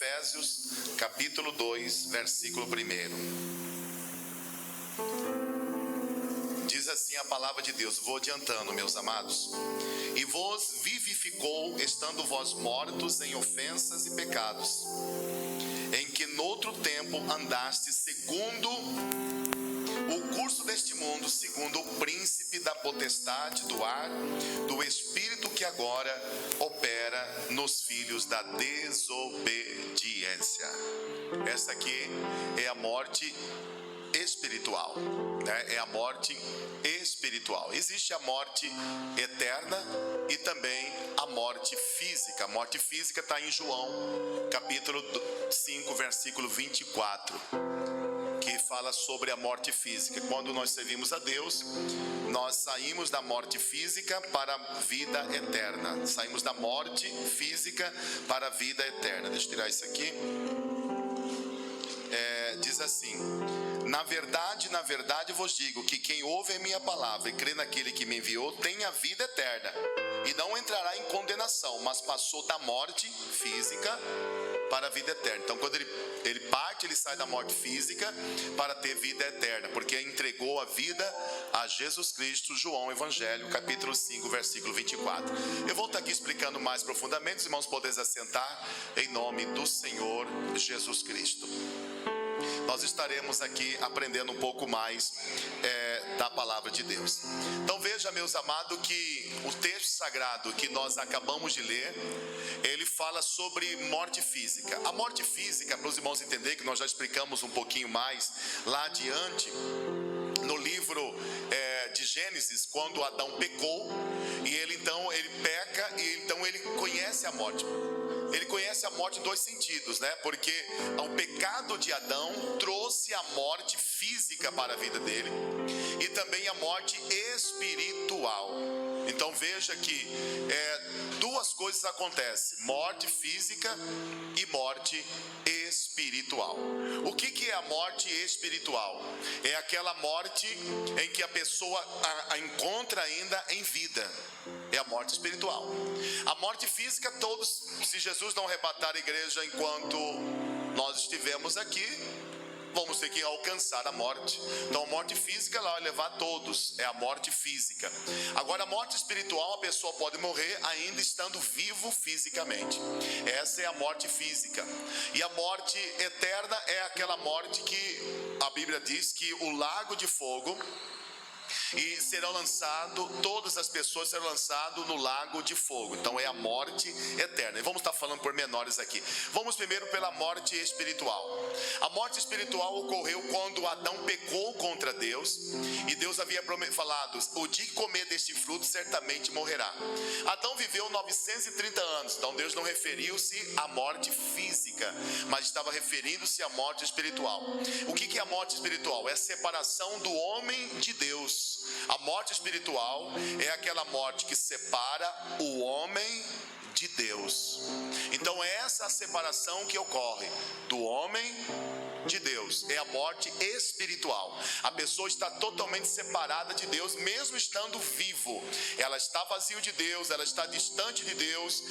Efésios, capítulo 2, versículo 1. Diz assim a palavra de Deus, vou adiantando, meus amados. E vos vivificou, estando vós mortos em ofensas e pecados, em que noutro tempo andastes segundo o curso deste mundo, segundo o príncipe da potestade do ar, do espírito que agora opera nos filhos da desobediência. Essa aqui é a morte espiritual, né? É a morte espiritual. Existe a morte eterna e também a morte física. A morte física está em João, capítulo 5, versículo 24. Que fala sobre a morte física. Quando nós servimos a Deus, nós saímos da morte física para a vida eterna. Saímos da morte física para a vida eterna. Deixa eu tirar isso aqui. Diz assim: na verdade vos digo que quem ouve a minha palavra e crê naquele que me enviou tem a vida eterna e não entrará em condenação, mas passou da morte física para a vida eterna. Então quando ele parte, ele sai da morte física para ter vida eterna, porque entregou a vida a Jesus Cristo. João Evangelho, capítulo 5, versículo 24. Eu vou estar aqui explicando mais profundamente, os irmãos podem se assentar em nome do Senhor Jesus Cristo. Nós estaremos aqui aprendendo um pouco mais da palavra de Deus. Então veja, meus amados, que o texto sagrado que nós acabamos de ler, ele fala sobre morte física. A morte física, para os irmãos entenderem, que nós já explicamos um pouquinho mais lá adiante, no livro de Gênesis, quando Adão pecou, e ele peca, e então ele conhece a morte. Ele conhece a morte em dois sentidos, né? Porque o pecado de Adão trouxe a morte física para a vida dele e também a morte espiritual. Então veja que duas coisas acontecem: morte física e morte espiritual. O que é a morte espiritual? É aquela morte em que a pessoa a encontra ainda em vida. É a morte espiritual. A morte física, todos, se Jesus não arrebatar a igreja enquanto nós estivermos aqui, vamos ter que alcançar a morte. Então a morte física ela vai levar todos, é a morte física. Agora a morte espiritual, a pessoa pode morrer ainda estando vivo fisicamente. Essa é a morte física. E a morte eterna é aquela morte que a Bíblia diz que o lago de fogo, e serão lançados, todas as pessoas serão lançadas no lago de fogo. Então é a morte eterna. E vamos estar falando por menores aqui. Vamos primeiro pela morte espiritual. A morte espiritual ocorreu quando Adão pecou contra Deus, e Deus havia falado: o dia que comer deste fruto certamente morrerá. Adão viveu 930 anos. Então Deus não referiu-se à morte física, mas estava referindo-se à morte espiritual. O que é a morte espiritual? É a separação do homem de Deus. A morte espiritual é aquela morte que separa o homem de Deus. Então é essa a separação que ocorre do homem de Deus. É a morte espiritual. A pessoa está totalmente separada de Deus, mesmo estando vivo. Ela está vazio de Deus, ela está distante de Deus,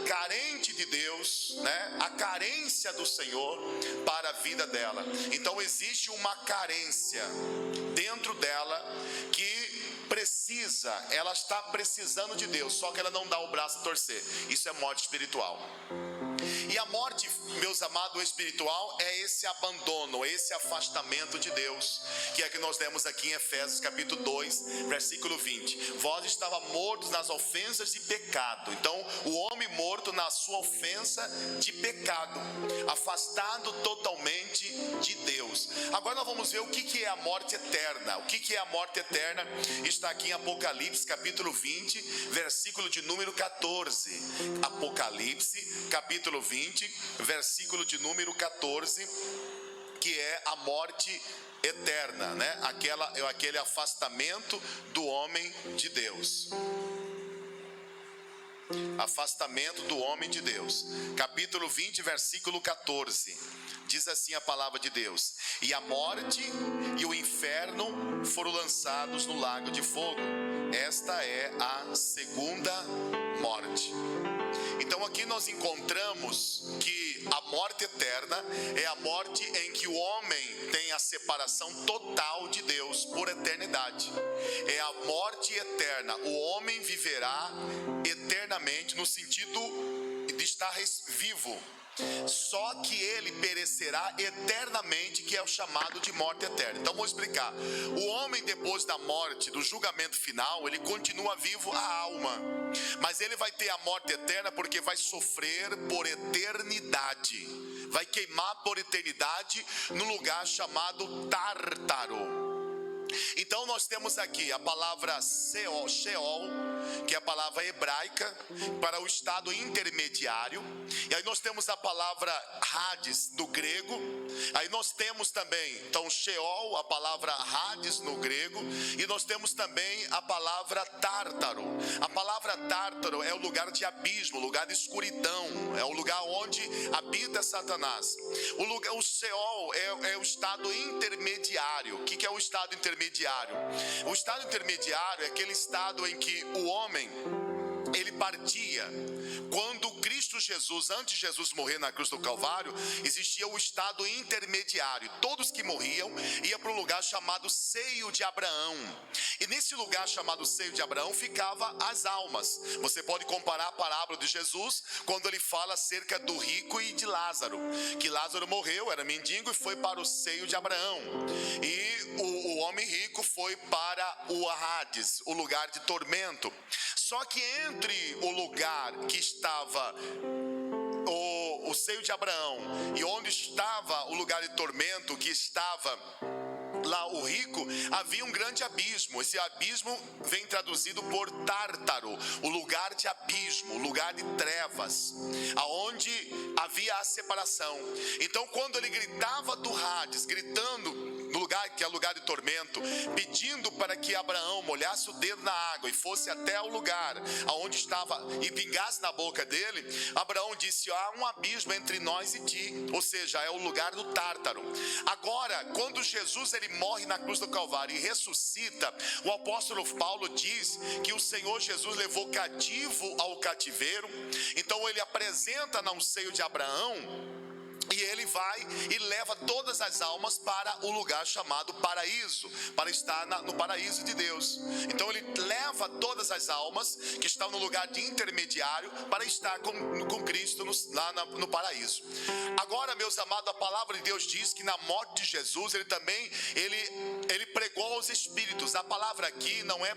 carente de Deus, né? A carência do Senhor para a vida dela. Então existe uma carência dentro dela que ela está precisando de Deus, só que ela não dá o braço a torcer. Isso é morte espiritual. E a morte, meus amados, espiritual é esse abandono, esse afastamento de Deus, que é que nós lemos aqui em Efésios capítulo 2, versículo 20. Vós estava mortos nas ofensas de pecado. Então o homem morto na sua ofensa de pecado, afastado totalmente de Deus. Agora nós vamos ver o que é a morte eterna. O que é a morte eterna está aqui em Apocalipse capítulo 20, versículo de número 14. Apocalipse capítulo 20, versículo de número 14, que é a morte eterna, né? Aquele afastamento do homem de Deus. Afastamento do homem de Deus. Capítulo 20, versículo 14. Diz assim a palavra de Deus: e a morte e o inferno foram lançados no lago de fogo. Esta é a segunda morte. Então Então aqui nós encontramos que a morte eterna é a morte em que o homem tem a separação total de Deus por eternidade. É a morte eterna. O homem viverá eternamente no sentido de estar vivo. Só que ele perecerá eternamente, que é o chamado de morte eterna. Então vou explicar. O homem, depois da morte, do julgamento final, ele continua vivo a alma, mas ele vai ter a morte eterna porque vai sofrer por eternidade, vai queimar por eternidade no lugar chamado Tártaro. Então nós temos aqui a palavra Sheol, que é a palavra hebraica para o estado intermediário. E aí nós temos a palavra Hades do grego. Aí nós temos também, então, Sheol, a palavra Hades no grego. E nós temos também a palavra Tártaro. A palavra Tártaro é o lugar de abismo, lugar escuridão, é o lugar onde habita Satanás. O Sheol é o estado intermediário. O que é o estado intermediário? O estado intermediário é aquele estado em que o homem, ele partia. Quando Cristo Jesus, antes de Jesus morrer na cruz do Calvário, existia o estado intermediário. Todos que morriam iam para um lugar chamado seio de Abraão. E nesse lugar chamado seio de Abraão ficava as almas. Você pode comparar a parábola de Jesus quando ele fala acerca do rico e de Lázaro. Que Lázaro morreu, era mendigo e foi para o seio de Abraão. E o homem rico foi para o Hades, o lugar de tormento. Só que entre o lugar que estava o seio de Abraão e onde estava o lugar de tormento, que estava lá o rico, havia um grande abismo. Esse abismo vem traduzido por Tártaro, o lugar de abismo, o lugar de trevas, aonde havia a separação. Então quando ele gritava do Hades, gritando no lugar que é lugar de tormento, pedindo para que Abraão molhasse o dedo na água e fosse até o lugar aonde estava e pingasse na boca dele, Abraão disse: há um abismo entre nós e ti, ou seja, é o lugar do Tártaro. Agora, quando Jesus ele morre na cruz do Calvário e ressuscita, o apóstolo Paulo diz que o Senhor Jesus levou cativo ao cativeiro. Então ele apresenta no seio de Abraão, e ele vai e leva todas as almas para o lugar chamado paraíso, para estar no paraíso de Deus. Então ele leva todas as almas que estão no lugar de intermediário para estar com Cristo lá no paraíso. Agora, meus amados, a palavra de Deus diz que na morte de Jesus, ele também ele pregou aos espíritos. A palavra aqui não é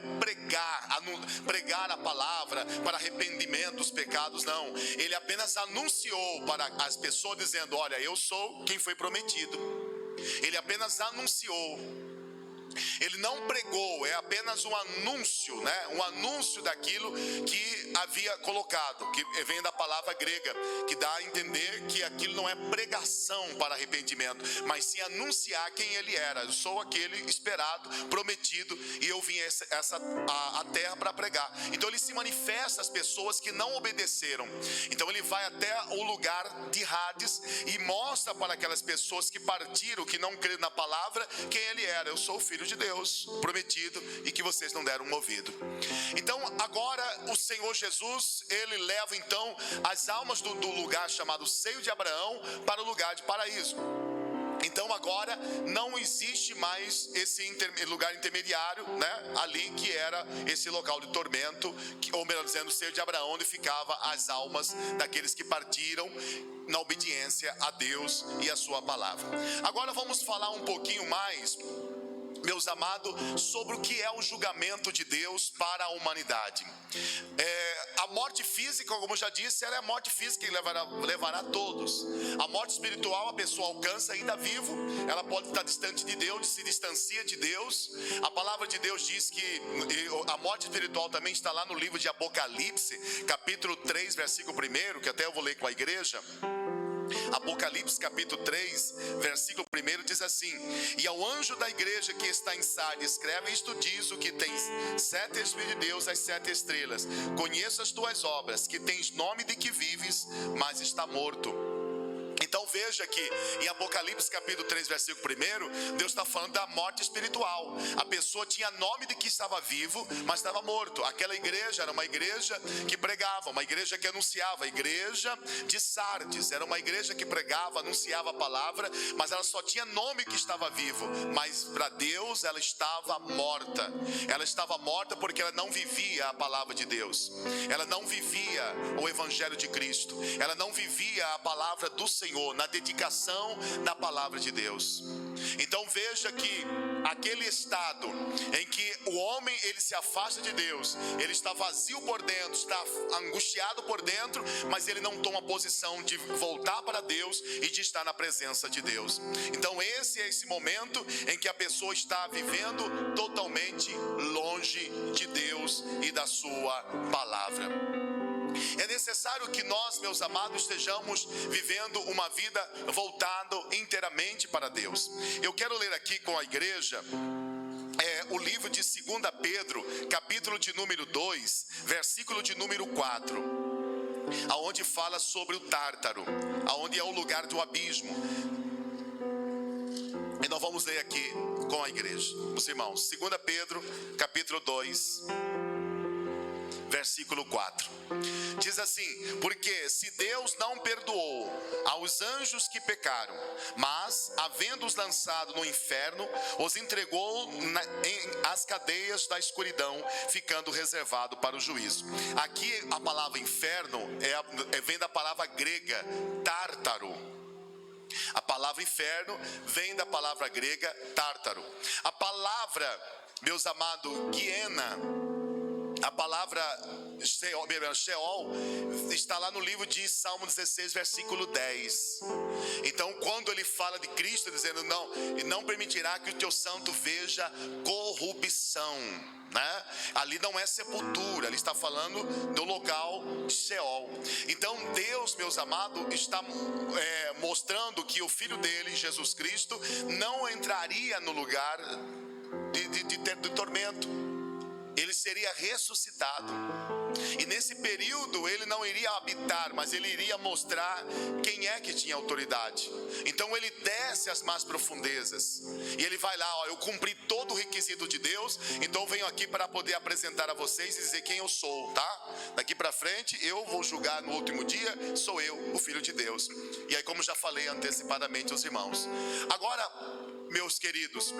pregar a palavra para arrependimento dos pecados, não. Ele apenas anunciou para as pessoas dizendo: olha, eu sou quem foi prometido. Ele apenas anunciou. Ele não pregou, é apenas um anúncio, né? Um anúncio daquilo que havia colocado, que vem da palavra grega, que dá a entender que aquilo não é pregação para arrependimento, mas sim anunciar quem ele era. Eu sou aquele esperado, prometido, e eu vim a terra para pregar. Então ele se manifesta às pessoas que não obedeceram. Então ele vai até o lugar de Hades e mostra para aquelas pessoas que partiram, que não creram na palavra, quem ele era. Eu sou o filho de Deus, prometido, e que vocês não deram um ouvido. Então agora o Senhor Jesus, ele leva então as almas do lugar chamado seio de Abraão para o lugar de paraíso. Então agora não existe mais esse lugar intermediário, né? Ali que era esse local de tormento, ou melhor dizendo, o seio de Abraão, onde ficava as almas daqueles que partiram na obediência a Deus e a sua palavra. Agora vamos falar um pouquinho mais, meus amados, sobre o que é o julgamento de Deus para a humanidade. A morte física, como eu já disse, ela é a morte física que levará todos. A morte espiritual a pessoa alcança ainda vivo. Ela pode estar distante de Deus, se distancia de Deus. A palavra de Deus diz que a morte espiritual também está lá no livro de Apocalipse, capítulo 3, versículo 1, que até eu vou ler com a igreja. Apocalipse capítulo 3, versículo 1 diz assim: e ao anjo da igreja que está em Sardes escreve: isto diz o que tens 7 Espíritos de Deus, as 7 estrelas. Conheço as tuas obras, que tens nome de que vives, mas está morto. Então Então veja que em Apocalipse capítulo 3, versículo 1, Deus está falando da morte espiritual. A pessoa tinha nome de que estava vivo, mas estava morto. Aquela igreja era uma igreja que pregava, uma igreja que anunciava, a igreja de Sardes. Era uma igreja que pregava, anunciava a palavra, mas ela só tinha nome que estava vivo. Mas para Deus ela estava morta. Ela estava morta porque ela não vivia a palavra de Deus. Ela não vivia o evangelho de Cristo. Ela não vivia a palavra do Senhor, na dedicação da palavra de Deus. Então veja que aquele estado em que o homem ele se afasta de Deus, ele está vazio por dentro, está angustiado por dentro, mas ele não toma posição de voltar para Deus e de estar na presença de Deus. Então esse é esse momento em que a pessoa está vivendo totalmente longe de Deus e da sua palavra. É necessário que nós, meus amados, estejamos vivendo uma vida voltada inteiramente para Deus. Eu quero ler aqui com a igreja o livro de 2 Pedro, capítulo de número 2, versículo de número 4, aonde fala sobre o Tártaro, aonde é o lugar do abismo. E nós vamos ler aqui com a igreja, os irmãos. 2 Pedro, capítulo 2, versículo 4. Diz assim: porque se Deus não perdoou aos anjos que pecaram, mas, havendo-os lançado no inferno, os entregou às cadeias da escuridão, ficando reservado para o juízo. Aqui a palavra inferno vem da palavra grega tártaro. A palavra inferno vem da palavra grega tártaro. A palavra, meus amados, Guiena, a palavra Sheol está lá no livro de Salmo 16, versículo 10. Então quando ele fala de Cristo, dizendo não permitirá que o teu santo veja corrupção, né? Ali não é sepultura, ele está falando do local de Sheol. Então Deus, meus amados, está mostrando que o Filho dele, Jesus Cristo, não entraria no lugar de tormento. Ele seria ressuscitado. E nesse período ele não iria habitar, mas ele iria mostrar quem é que tinha autoridade. Então ele desce às mais profundezas e ele vai lá, eu cumpri todo o requisito de Deus, então venho aqui para poder apresentar a vocês e dizer quem eu sou, tá? Daqui para frente eu vou julgar no último dia, sou eu, o Filho de Deus. E aí, como já falei antecipadamente aos irmãos, agora, meus queridos,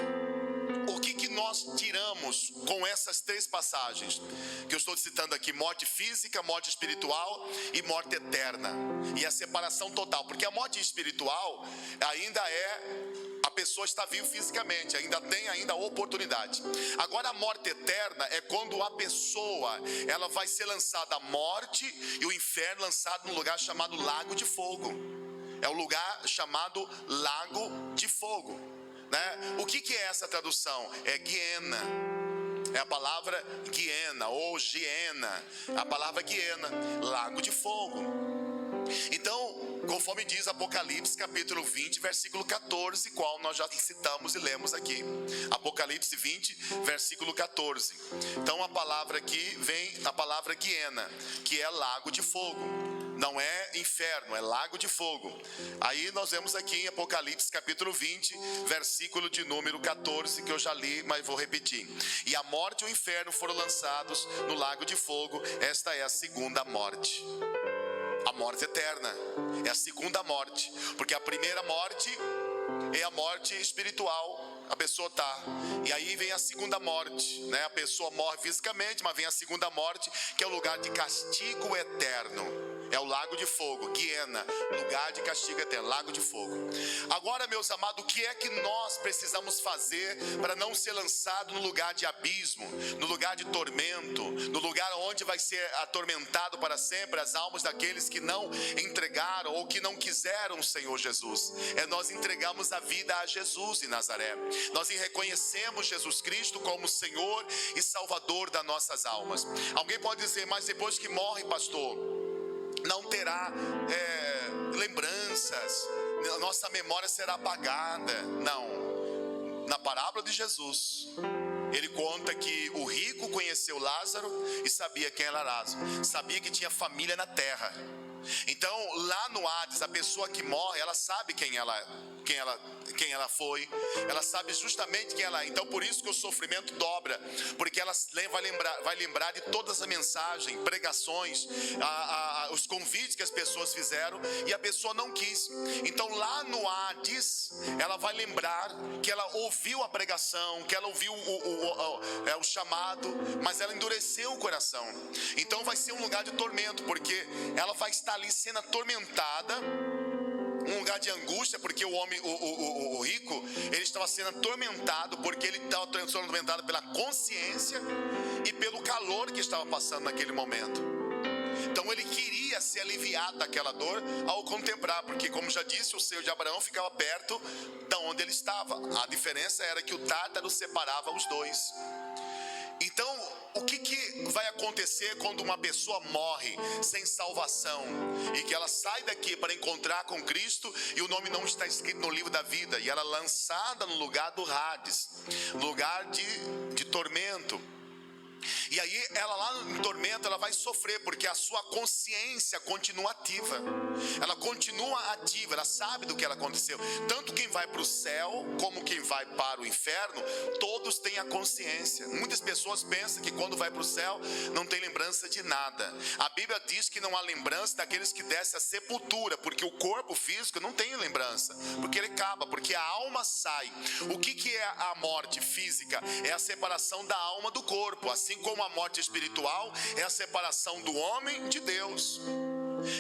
o que nós tiramos com essas três passagens que eu estou citando aqui? Morte física, morte espiritual e morte eterna. E a separação total, porque a morte espiritual ainda a pessoa está viva fisicamente, ainda tem a oportunidade. Agora a morte eterna é quando a pessoa ela vai ser lançada à morte e o inferno lançado num lugar chamado Lago de Fogo. É o lugar chamado Lago de Fogo. O que é essa tradução? É Guiena. É a palavra Guiena ou Giena. A palavra Guiena, Lago de Fogo. Então, conforme diz Apocalipse capítulo 20, versículo 14, qual nós já citamos e lemos aqui. Apocalipse 20, versículo 14. Então a palavra aqui vem a palavra Guiena, que é Lago de Fogo. Não é inferno, é lago de fogo. Aí nós vemos aqui em Apocalipse capítulo 20, versículo de número 14, que eu já li, mas vou repetir. E a morte e o inferno foram lançados no lago de fogo. Esta é a segunda morte. A morte eterna é a segunda morte. Porque a primeira morte é a morte espiritual. A pessoa e aí vem a segunda morte, né? A pessoa morre fisicamente, mas vem a segunda morte, que é o lugar de castigo eterno. É o lago de fogo, Guiena, lugar de castigo eterno, lago de fogo. Agora, meus amados, o que é que nós precisamos fazer para não ser lançado no lugar de abismo, no lugar de tormento, no lugar onde vai ser atormentado para sempre as almas daqueles que não entregaram ou que não quiseram o Senhor Jesus? Nós entregamos a vida a Jesus de Nazaré. Nós reconhecemos Jesus Cristo como Senhor e Salvador das nossas almas. Alguém pode dizer, mas depois que morre, pastor, não terá lembranças, a nossa memória será apagada. Não. Na parábola de Jesus, ele conta que o rico conheceu Lázaro e sabia quem era Lázaro, sabia que tinha família na terra. Então lá no Hades, a pessoa que morre, ela sabe quem ela foi, ela sabe justamente quem ela é. Então por isso que o sofrimento dobra, porque ela vai lembrar de todas as mensagens, pregações, os convites que as pessoas fizeram, e a pessoa não quis. Então lá no Hades, ela vai lembrar que ela ouviu a pregação, que ela ouviu o chamado, mas ela endureceu o coração. Então vai ser um lugar de tormento, porque ela vai estar ali sendo atormentada, um lugar de angústia, porque o rico, ele estava sendo atormentado, porque ele estava sendo atormentado pela consciência e pelo calor que estava passando naquele momento. Então ele queria ser aliviado daquela dor ao contemplar, porque como já disse, o seio de Abraão ficava perto de onde ele estava. A diferença era que o Tártaro separava os dois. Então, o que vai acontecer quando uma pessoa morre sem salvação e que ela sai daqui para encontrar com Cristo e o nome não está escrito no livro da vida, e ela é lançada no lugar do Hades, lugar de tormento? E aí ela lá no tormento, ela vai sofrer, porque a sua consciência continua ativa. Ela continua ativa, ela sabe do que ela aconteceu. Tanto quem vai para o céu, como quem vai para o inferno, todos têm a consciência. Muitas pessoas pensam que quando vai para o céu, não tem lembrança de nada. A Bíblia diz que não há lembrança daqueles que descem à sepultura, porque o corpo físico não tem lembrança, porque ele acaba, porque a alma sai. O que é a morte física? É a separação da alma do corpo, assim como a morte espiritual é a separação do homem de Deus.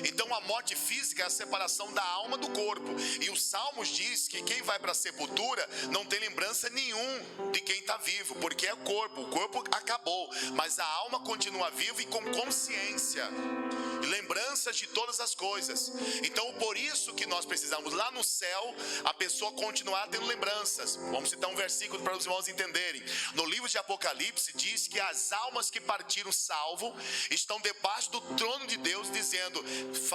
Então a morte física é a separação da alma do corpo. E os Salmos diz que quem vai para a sepultura não tem lembrança nenhum de quem está vivo, porque é o corpo acabou, mas a alma continua viva e com consciência, lembranças de todas as coisas. Então por isso que nós precisamos lá no céu a pessoa continuar tendo lembranças. Vamos citar um versículo para os irmãos entenderem. No livro de Apocalipse diz que as almas que partiram salvo estão debaixo do trono de Deus, dizendo: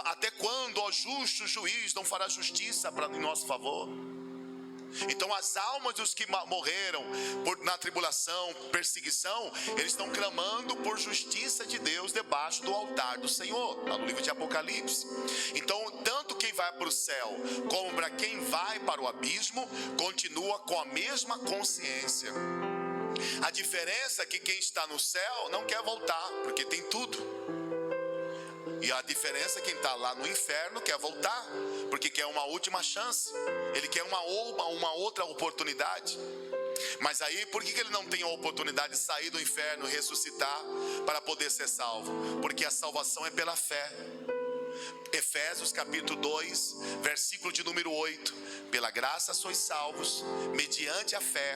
até quando, ó justo juiz, não fará justiça em nosso favor? Então as almas dos que morreram na tribulação, perseguição, eles estão clamando por justiça de Deus debaixo do altar do Senhor, lá no livro de Apocalipse. Então tanto quem vai para o céu como para quem vai para o abismo continua com a mesma consciência. A diferença é que quem está no céu não quer voltar, porque tem tudo. E a diferença é quem está lá no inferno quer voltar, porque quer uma última chance. Ele quer uma outra oportunidade. Mas aí, por que ele não tem a oportunidade de sair do inferno e ressuscitar para poder ser salvo? Porque a salvação é pela fé. Efésios capítulo 2, versículo de número 8: pela graça sois salvos, mediante a fé,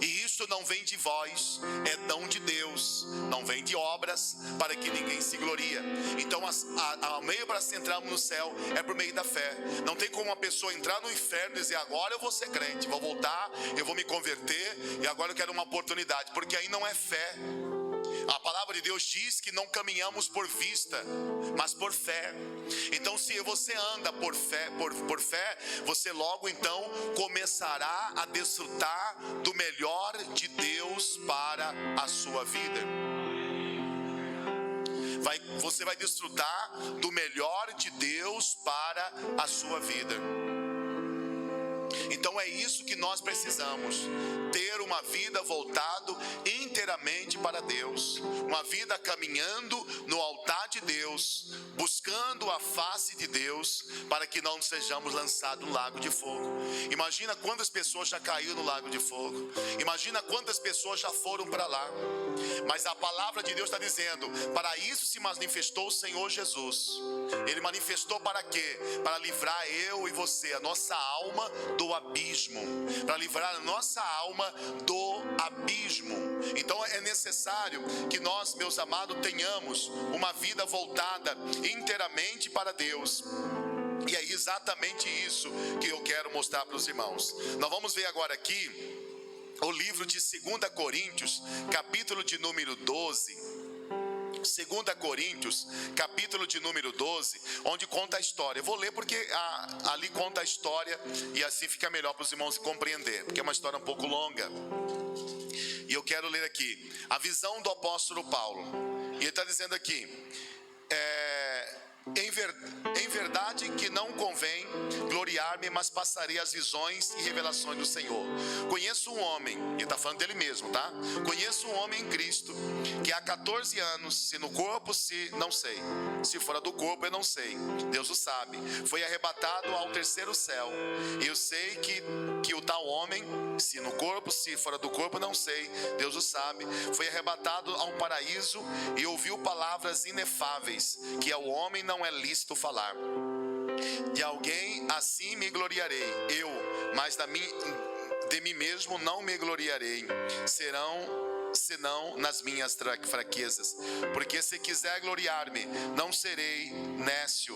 e isto não vem de vós, é dom de Deus, não vem de obras, para que ninguém se gloria. Então o meio para se entrarmos no céu é por meio da fé. Não tem como uma pessoa entrar no inferno e dizer: agora eu vou ser crente, vou voltar, eu vou me converter, e agora eu quero uma oportunidade, porque aí não é fé. A palavra de Deus diz que não caminhamos por vista, mas por fé. Então se você anda por fé, você logo então começará a desfrutar do melhor de Deus para a sua vida. Você vai desfrutar do melhor de Deus para a sua vida. Então é isso que nós precisamos, ter uma vida voltada inteiramente para Deus, uma vida caminhando no altar de Deus, buscando a face de Deus, para que não sejamos lançados no lago de fogo. Imagina quantas pessoas já caíram no lago de fogo, imagina quantas pessoas já foram para lá. Mas a palavra de Deus está dizendo: para isso se manifestou o Senhor Jesus. Ele manifestou para quê? Para livrar eu e você, a nossa alma, do abismo, para livrar a nossa alma do abismo. Então é necessário que nós, meus amados, tenhamos uma vida voltada inteiramente para Deus. E é exatamente isso que eu quero mostrar para os irmãos. Nós vamos ver agora aqui o livro de 2 Coríntios, capítulo de número 12. 2 Coríntios, capítulo de número 12, onde conta a história. Eu vou ler porque ali conta a história, e assim fica melhor para os irmãos compreender, porque é uma história um pouco longa. E eu quero ler aqui a visão do apóstolo Paulo. E ele está dizendo aqui: verdade que não convém gloriar-me, mas passarei as visões e revelações do Senhor. Conheço um homem, ele está falando dele mesmo, tá? Conheço um homem em Cristo, que há 14 anos, se no corpo, se não sei, se fora do corpo eu não sei, Deus o sabe, foi arrebatado ao terceiro céu. Eu sei que o tal homem, se no corpo, se fora do corpo, não sei, Deus o sabe, foi arrebatado ao paraíso e ouviu palavras inefáveis, que ao homem não é lícito falar. De alguém assim me gloriarei, eu, mas de mim mesmo não me gloriarei, senão nas minhas fraquezas, porque se quiser gloriar-me, não serei nécio,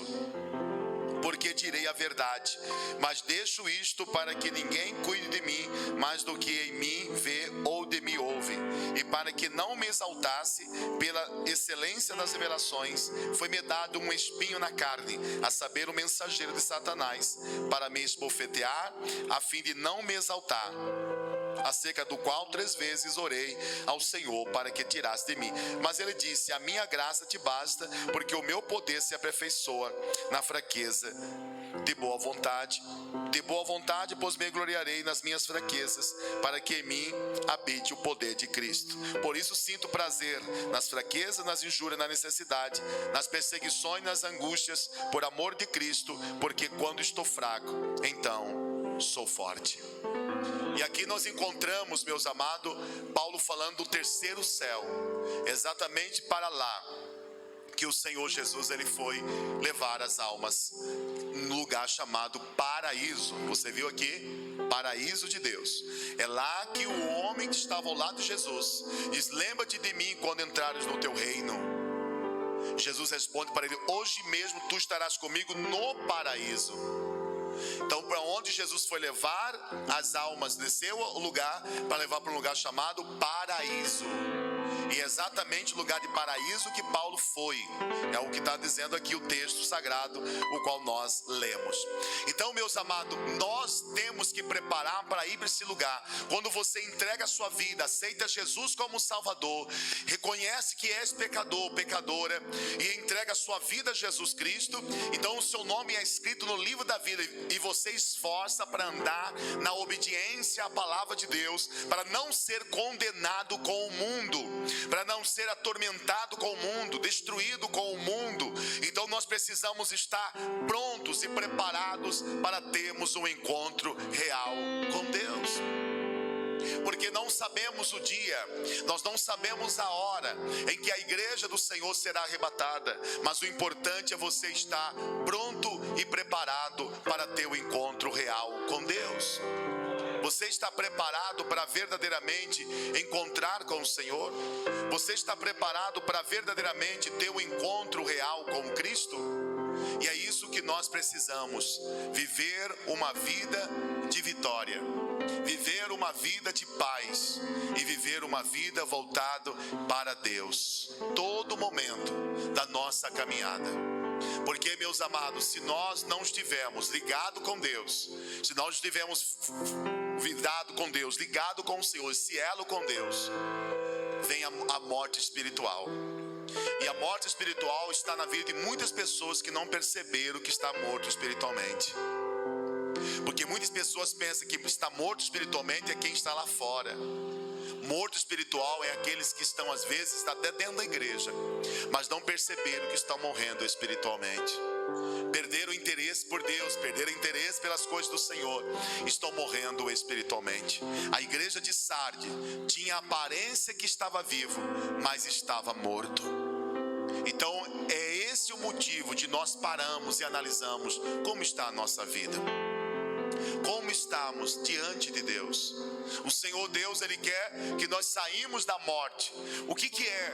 porque direi a verdade, mas deixo isto para que ninguém cuide de mim mais do que em mim vê ou de mim ouve, e para que não me exaltasse pela excelência das revelações, foi-me dado um espinho na carne, a saber, o mensageiro de Satanás, para me esbofetear, a fim de não me exaltar, acerca do qual 3 vezes orei ao Senhor para que tirasse de mim. Mas ele disse: a minha graça te basta, porque o meu poder se aperfeiçoa na fraqueza. De boa vontade, pois me gloriarei nas minhas fraquezas, para que em mim habite o poder de Cristo. Por isso sinto prazer nas fraquezas, nas injúrias, na necessidade, nas perseguições, nas angústias, por amor de Cristo, porque quando estou fraco, então sou forte. E aqui nós encontramos, meus amados, Paulo falando do terceiro céu, exatamente para lá que o Senhor Jesus ele foi levar as almas, num lugar chamado paraíso. Você viu aqui? Paraíso de Deus. É lá que o homem que estava ao lado de Jesus diz: lembra-te de mim quando entrares no teu reino. Jesus responde para ele: hoje mesmo tu estarás comigo no paraíso. Então, para onde Jesus foi levar as almas, desceu o lugar para levar para um lugar chamado paraíso. E é exatamente o lugar de paraíso que Paulo foi. É o que está dizendo aqui o texto sagrado, o qual nós lemos. Então, meus amados, nós temos que preparar para ir para esse lugar. Quando você entrega a sua vida, aceita Jesus como Salvador, reconhece que és pecador, pecadora, e entrega a sua vida a Jesus Cristo, então o seu nome é escrito no livro da vida, e você esforça para andar na obediência à palavra de Deus, para não ser condenado com o mundo, para não ser atormentado com o mundo, destruído com o mundo. Então nós precisamos estar prontos e preparados para termos um encontro real com Deus. Porque não sabemos o dia, nós não sabemos a hora em que a igreja do Senhor será arrebatada, mas o importante é você estar pronto e preparado para ter o encontro real com Deus. Você está preparado para verdadeiramente encontrar com o Senhor? Você está preparado para verdadeiramente ter o encontro real com Cristo? E é isso que nós precisamos: viver uma vida de vitória, viver uma vida de paz e viver uma vida voltada para Deus, todo momento da nossa caminhada. Porque, meus amados, se nós não estivermos ligados com Deus, se nós estivermos virado com Deus, ligado com o Senhor, esse elo com Deus, vem a morte espiritual. E a morte espiritual está na vida de muitas pessoas que não perceberam que está morto espiritualmente. Porque muitas pessoas pensam que está morto espiritualmente é quem está lá fora. Morto espiritual é aqueles que estão às vezes até dentro da igreja, mas não perceberam que estão morrendo espiritualmente. Perderam o interesse por Deus, perderam o interesse pelas coisas do Senhor, estão morrendo espiritualmente. A igreja de Sardes tinha a aparência que estava vivo, mas estava morto. Então é esse o motivo de nós pararmos e analisamos como está a nossa vida, como estamos diante de Deus. O Senhor Deus, Ele quer que nós saímos da morte. O que é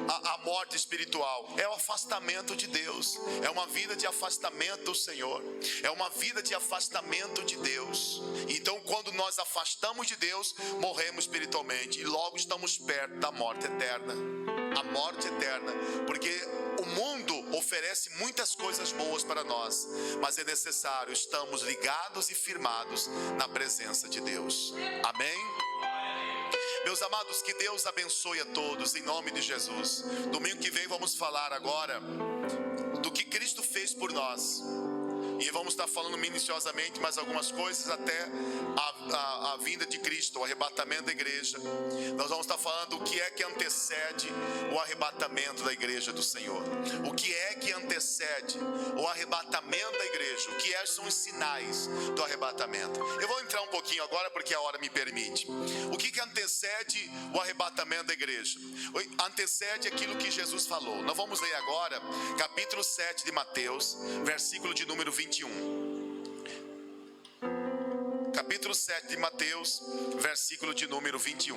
a morte espiritual? É o afastamento de Deus, é uma vida de afastamento do Senhor, é uma vida de afastamento de Deus. Então quando nós afastamos de Deus, morremos espiritualmente e logo estamos perto da morte eterna. A morte eterna, porque o mundo oferece muitas coisas boas para nós, mas é necessário estarmos ligados e firmados na presença de Deus. Amém? Meus amados, que Deus abençoe a todos em nome de Jesus. Domingo que vem vamos falar agora do que Cristo fez por nós. E vamos estar falando minuciosamente mais algumas coisas até a vinda de Cristo, o arrebatamento da igreja. Nós vamos estar falando o que é que antecede o arrebatamento da igreja do Senhor. O que é que antecede o arrebatamento da igreja? O que são os sinais do arrebatamento? Eu vou entrar um pouquinho agora porque a hora me permite. O que antecede o arrebatamento da igreja? Antecede aquilo que Jesus falou. Nós vamos ler agora capítulo 7 de Mateus, versículo de número 21. Capítulo 7 de Mateus, versículo de número 21.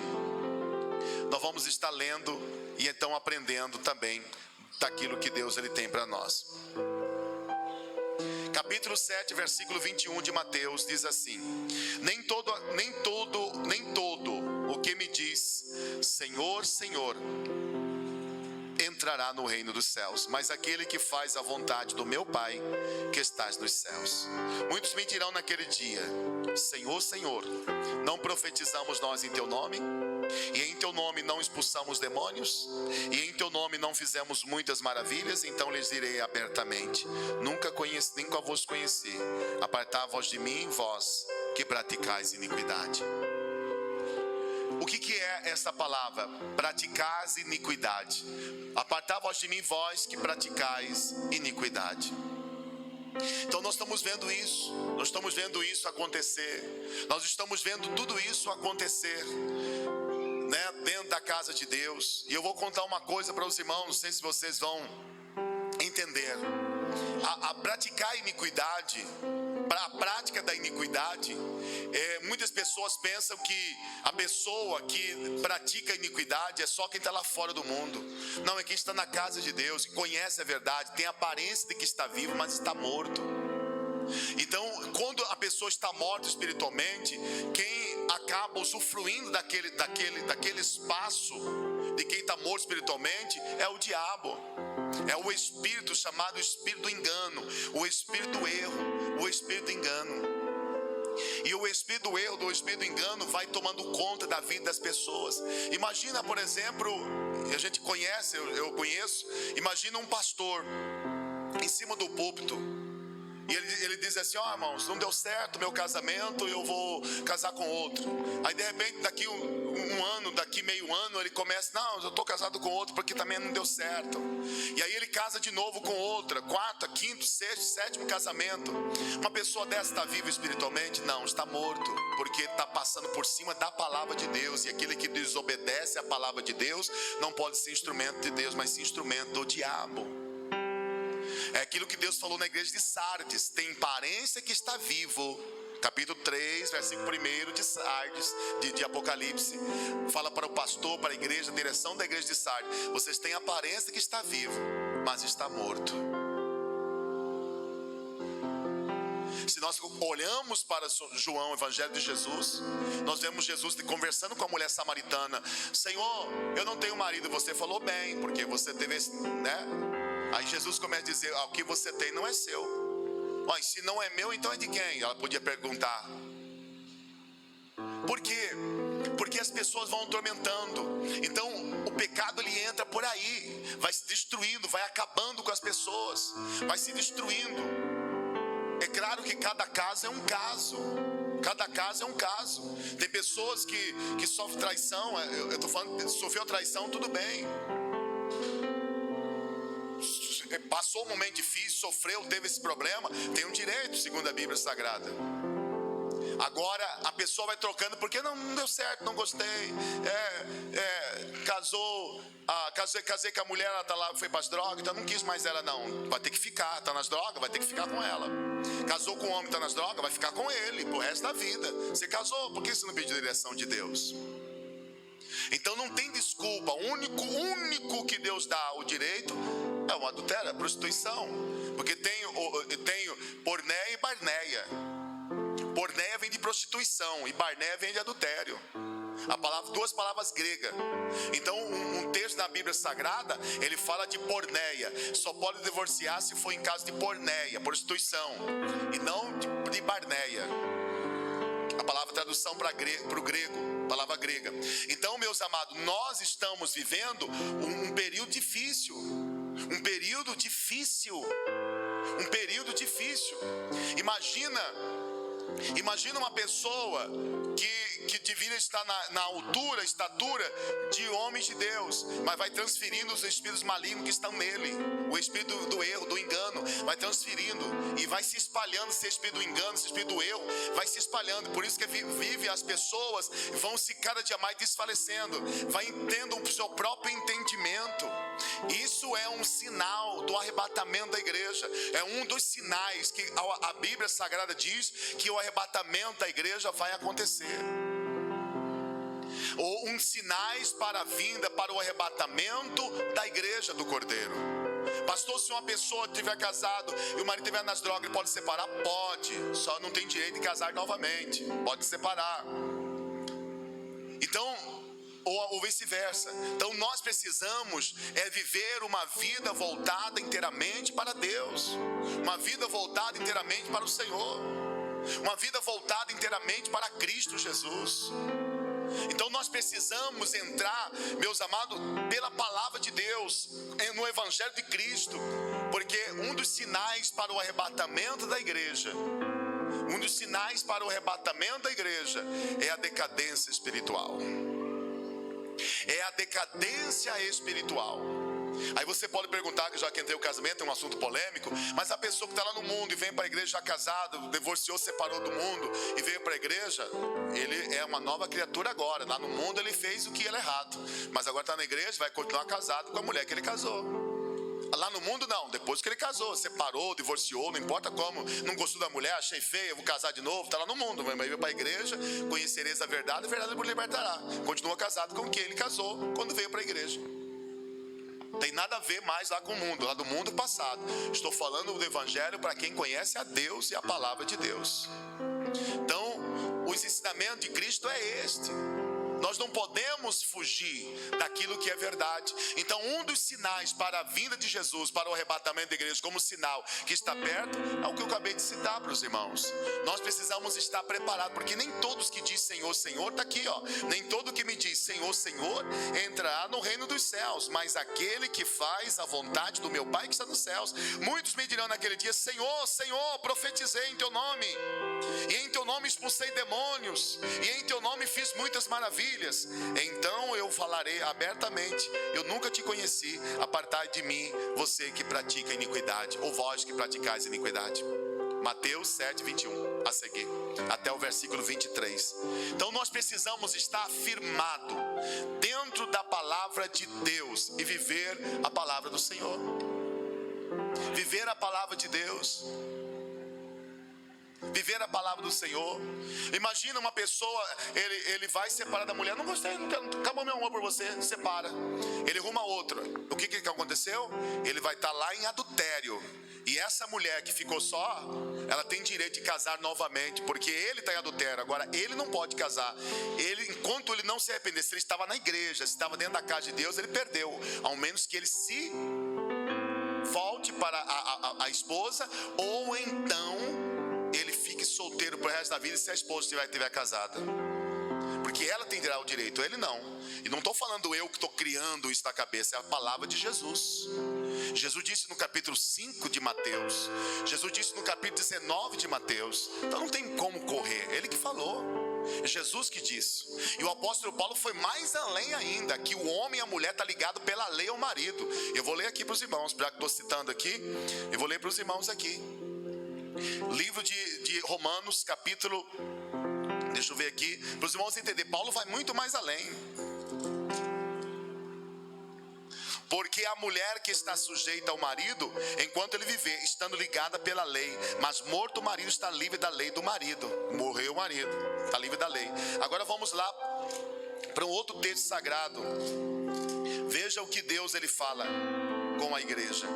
Nós vamos estar lendo e então aprendendo também daquilo que Deus ele tem para nós. Capítulo 7, versículo 21 de Mateus diz assim: Nem todo o que me diz Senhor, Senhor entrará no reino dos céus, mas aquele que faz a vontade do meu Pai que estás nos céus. Muitos me dirão naquele dia: Senhor, Senhor, não profetizamos nós em teu nome? E em teu nome não expulsamos demônios? E em teu nome não fizemos muitas maravilhas? Então lhes direi abertamente: nunca vos conheci. Apartai-vos de mim, vós que praticais iniquidade. O que é essa palavra? Praticais iniquidade. Apartai-vos de mim, vós que praticais iniquidade. Então nós estamos vendo isso. Nós estamos vendo isso acontecer. Nós estamos vendo tudo isso acontecer, né, dentro da casa de Deus. E eu vou contar uma coisa para os irmãos, não sei se vocês vão entender. A praticar iniquidade, para a prática da iniquidade, muitas pessoas pensam que a pessoa que pratica iniquidade é só quem está lá fora do mundo. Não, é quem está na casa de Deus, que conhece a verdade, tem a aparência de que está vivo, mas está morto. Então, quando a pessoa está morta espiritualmente, quem acaba usufruindo daquele espaço de quem está morto espiritualmente é o diabo. É o espírito chamado espírito do engano, o espírito do erro, o espírito do engano. E o espírito do erro, do espírito do engano vai tomando conta da vida das pessoas. Imagina, por exemplo, a gente conhece, eu conheço, imagina um pastor em cima do púlpito. E ele diz assim: ó, irmãos, não deu certo meu casamento, eu vou casar com outro. Aí de repente daqui um ano, daqui meio ano, ele começa: não, eu estou casado com outro porque também não deu certo. E aí ele casa de novo com outra, quarta, quinto, sexto, sétimo casamento. Uma pessoa dessa está viva espiritualmente? Não, está morto, porque está passando por cima da palavra de Deus. E aquele que desobedece à palavra de Deus não pode ser instrumento de Deus, mas sim instrumento do diabo. É aquilo que Deus falou na igreja de Sardes: tem aparência que está vivo. Capítulo 3, versículo 1 de Sardes, de Apocalipse. Fala para o pastor, para a igreja, a direção da igreja de Sardes: vocês têm aparência que está vivo, mas está morto. Se nós olhamos para João, o Evangelho de Jesus, nós vemos Jesus conversando com a mulher samaritana: Senhor, eu não tenho marido. Você falou bem, porque você teve, né? Aí Jesus começa a dizer: o que você tem não é seu. Mas se não é meu, então é de quem? Ela podia perguntar. Por quê? Porque as pessoas vão atormentando. Então o pecado ele entra por aí, vai se destruindo, vai acabando com as pessoas, vai se destruindo. É claro que cada caso é um caso. Cada caso é um caso. Tem pessoas que sofrem traição. Eu estou falando que sofreu traição, tudo bem. Passou um momento difícil, sofreu, teve esse problema, tem um direito, segundo a Bíblia Sagrada. Agora a pessoa vai trocando porque não deu certo, não gostei. Casei com a mulher, ela tá lá, foi para as drogas, então não quis mais ela não. Vai ter que ficar, tá nas drogas, vai ter que ficar com ela. Casou com um homem, tá nas drogas, vai ficar com ele pro resto da vida. Você casou, por que você não pediu a direção de Deus? Então não tem desculpa. O único que Deus dá o direito é o adultério, a prostituição. Porque tem porneia e barneia. Porneia vem de prostituição e barneia vem de adultério. Duas palavras gregas. Então um texto da Bíblia Sagrada, ele fala de porneia. Só pode divorciar se for em caso de porneia, prostituição, e não de barneia. A palavra tradução para o grego, palavra grega. Então, meus amados, nós estamos vivendo um período difícil. um período difícil. Um período difícil. Imagina uma pessoa que deveria estar na altura, estatura de homens de Deus, mas vai transferindo os espíritos malignos que estão nele. O espírito do erro, do engano, vai transferindo e vai se espalhando. Esse espírito do engano, esse espírito do erro, vai se espalhando. Por isso que vive as pessoas vão se cada dia mais desfalecendo, vai tendo o seu próprio entendimento. Isso é um sinal do arrebatamento da igreja. É um dos sinais que a Bíblia Sagrada diz que o arrebatamento da igreja vai acontecer. Ou uns sinais para a vinda, para o arrebatamento da igreja do Cordeiro. Pastor, se uma pessoa estiver casado e o marido estiver nas drogas, ele pode separar? Pode, só não tem direito de casar novamente. Pode separar. Então, ou vice-versa. Então nós precisamos viver uma vida voltada inteiramente para Deus, uma vida voltada inteiramente para o Senhor, uma vida voltada inteiramente para Cristo Jesus. Então nós precisamos entrar, meus amados, pela palavra de Deus, no Evangelho de Cristo, porque um dos sinais para o arrebatamento da igreja, é a decadência espiritual. É a decadência espiritual. Aí você pode perguntar, que já que entrei o casamento é um assunto polêmico, mas a pessoa que está lá no mundo e vem para a igreja já casado, divorciou, separou do mundo e veio para a igreja, ele é uma nova criatura agora. Lá no mundo ele fez o que era errado, mas agora está na igreja, vai continuar casado com a mulher que ele casou. Lá no mundo não, depois que ele casou, separou, divorciou, não importa como, não gostou da mulher, achei feia, vou casar de novo, está lá no mundo, mas veio para a igreja, conhecereis a verdade vos libertará. Continua casado com quem ele casou quando veio para a igreja. Tem nada a ver mais lá com o mundo, lá do mundo passado. Estou falando do Evangelho para quem conhece a Deus e a palavra de Deus. Então, os ensinamentos de Cristo é este. Nós não podemos fugir daquilo que é verdade. Então, um dos sinais para a vinda de Jesus, para o arrebatamento da igreja, como sinal que está perto, é o que eu acabei de citar para os irmãos. Nós precisamos estar preparados, porque nem todos que dizem Senhor, Senhor, está aqui, ó. Nem todo que me diz Senhor, Senhor, entrará no reino dos céus, mas aquele que faz a vontade do meu Pai que está nos céus. Muitos me dirão naquele dia: Senhor, Senhor, profetizei em teu nome, e em teu nome expulsei demônios, e em teu nome fiz muitas maravilhas. Então eu falarei abertamente: eu nunca te conheci, apartai de mim, você que pratica iniquidade, ou vós que praticais iniquidade. Mateus 7, 21, a seguir, até o versículo 23. Então nós precisamos estar firmado dentro da palavra de Deus e viver a palavra do Senhor. Viver a palavra de Deus. Viver a palavra do Senhor. Imagina uma pessoa, ele vai separar da mulher. Não gostei, não quero, acabou meu amor por você, separa. Ele arruma outra. O que aconteceu? Ele vai estar lá em adultério. E essa mulher que ficou só, ela tem direito de casar novamente, porque ele está em adultério. Agora ele não pode casar. Ele, enquanto ele não se arrepender, se ele estava na igreja, se estava dentro da casa de Deus, ele perdeu. Ao menos que ele se volte para a esposa, ou então ele fique solteiro pro resto da vida se a esposa estiver casada. Porque ela terá o direito, ele não. E não estou falando eu que estou criando isso na cabeça, é a palavra de Jesus. Jesus disse no capítulo 5 de Mateus. Jesus disse no capítulo 19 de Mateus. Então não tem como correr, ele que falou. É Jesus que disse. E o apóstolo Paulo foi mais além ainda, que o homem e a mulher está ligado pela lei ao marido. Eu vou ler aqui para os irmãos, já que estou citando aqui, eu vou ler para os irmãos aqui. Livro de Romanos, capítulo, deixa eu ver aqui, para os irmãos entenderem. Paulo vai muito mais além. Porque a mulher que está sujeita ao marido, enquanto ele viver, estando ligada pela lei, mas morto o marido, está livre da lei do marido. Morreu o marido, está livre da lei. Agora vamos lá para um outro texto sagrado. Veja o que Deus ele fala com a igreja.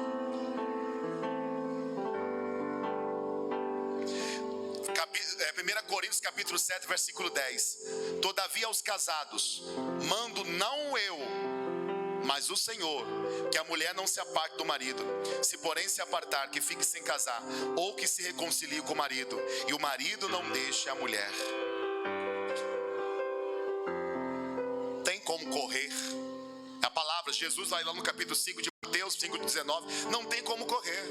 1 Coríntios capítulo 7, versículo 10. Todavia aos casados mando não eu, mas o Senhor, que a mulher não se aparte do marido. Se porém se apartar, que fique sem casar, ou que se reconcilie com o marido, e o marido não deixe a mulher. Tem como correr. A palavra, Jesus vai lá no capítulo 5 de Mateus, Mateus 5,19, não tem como correr.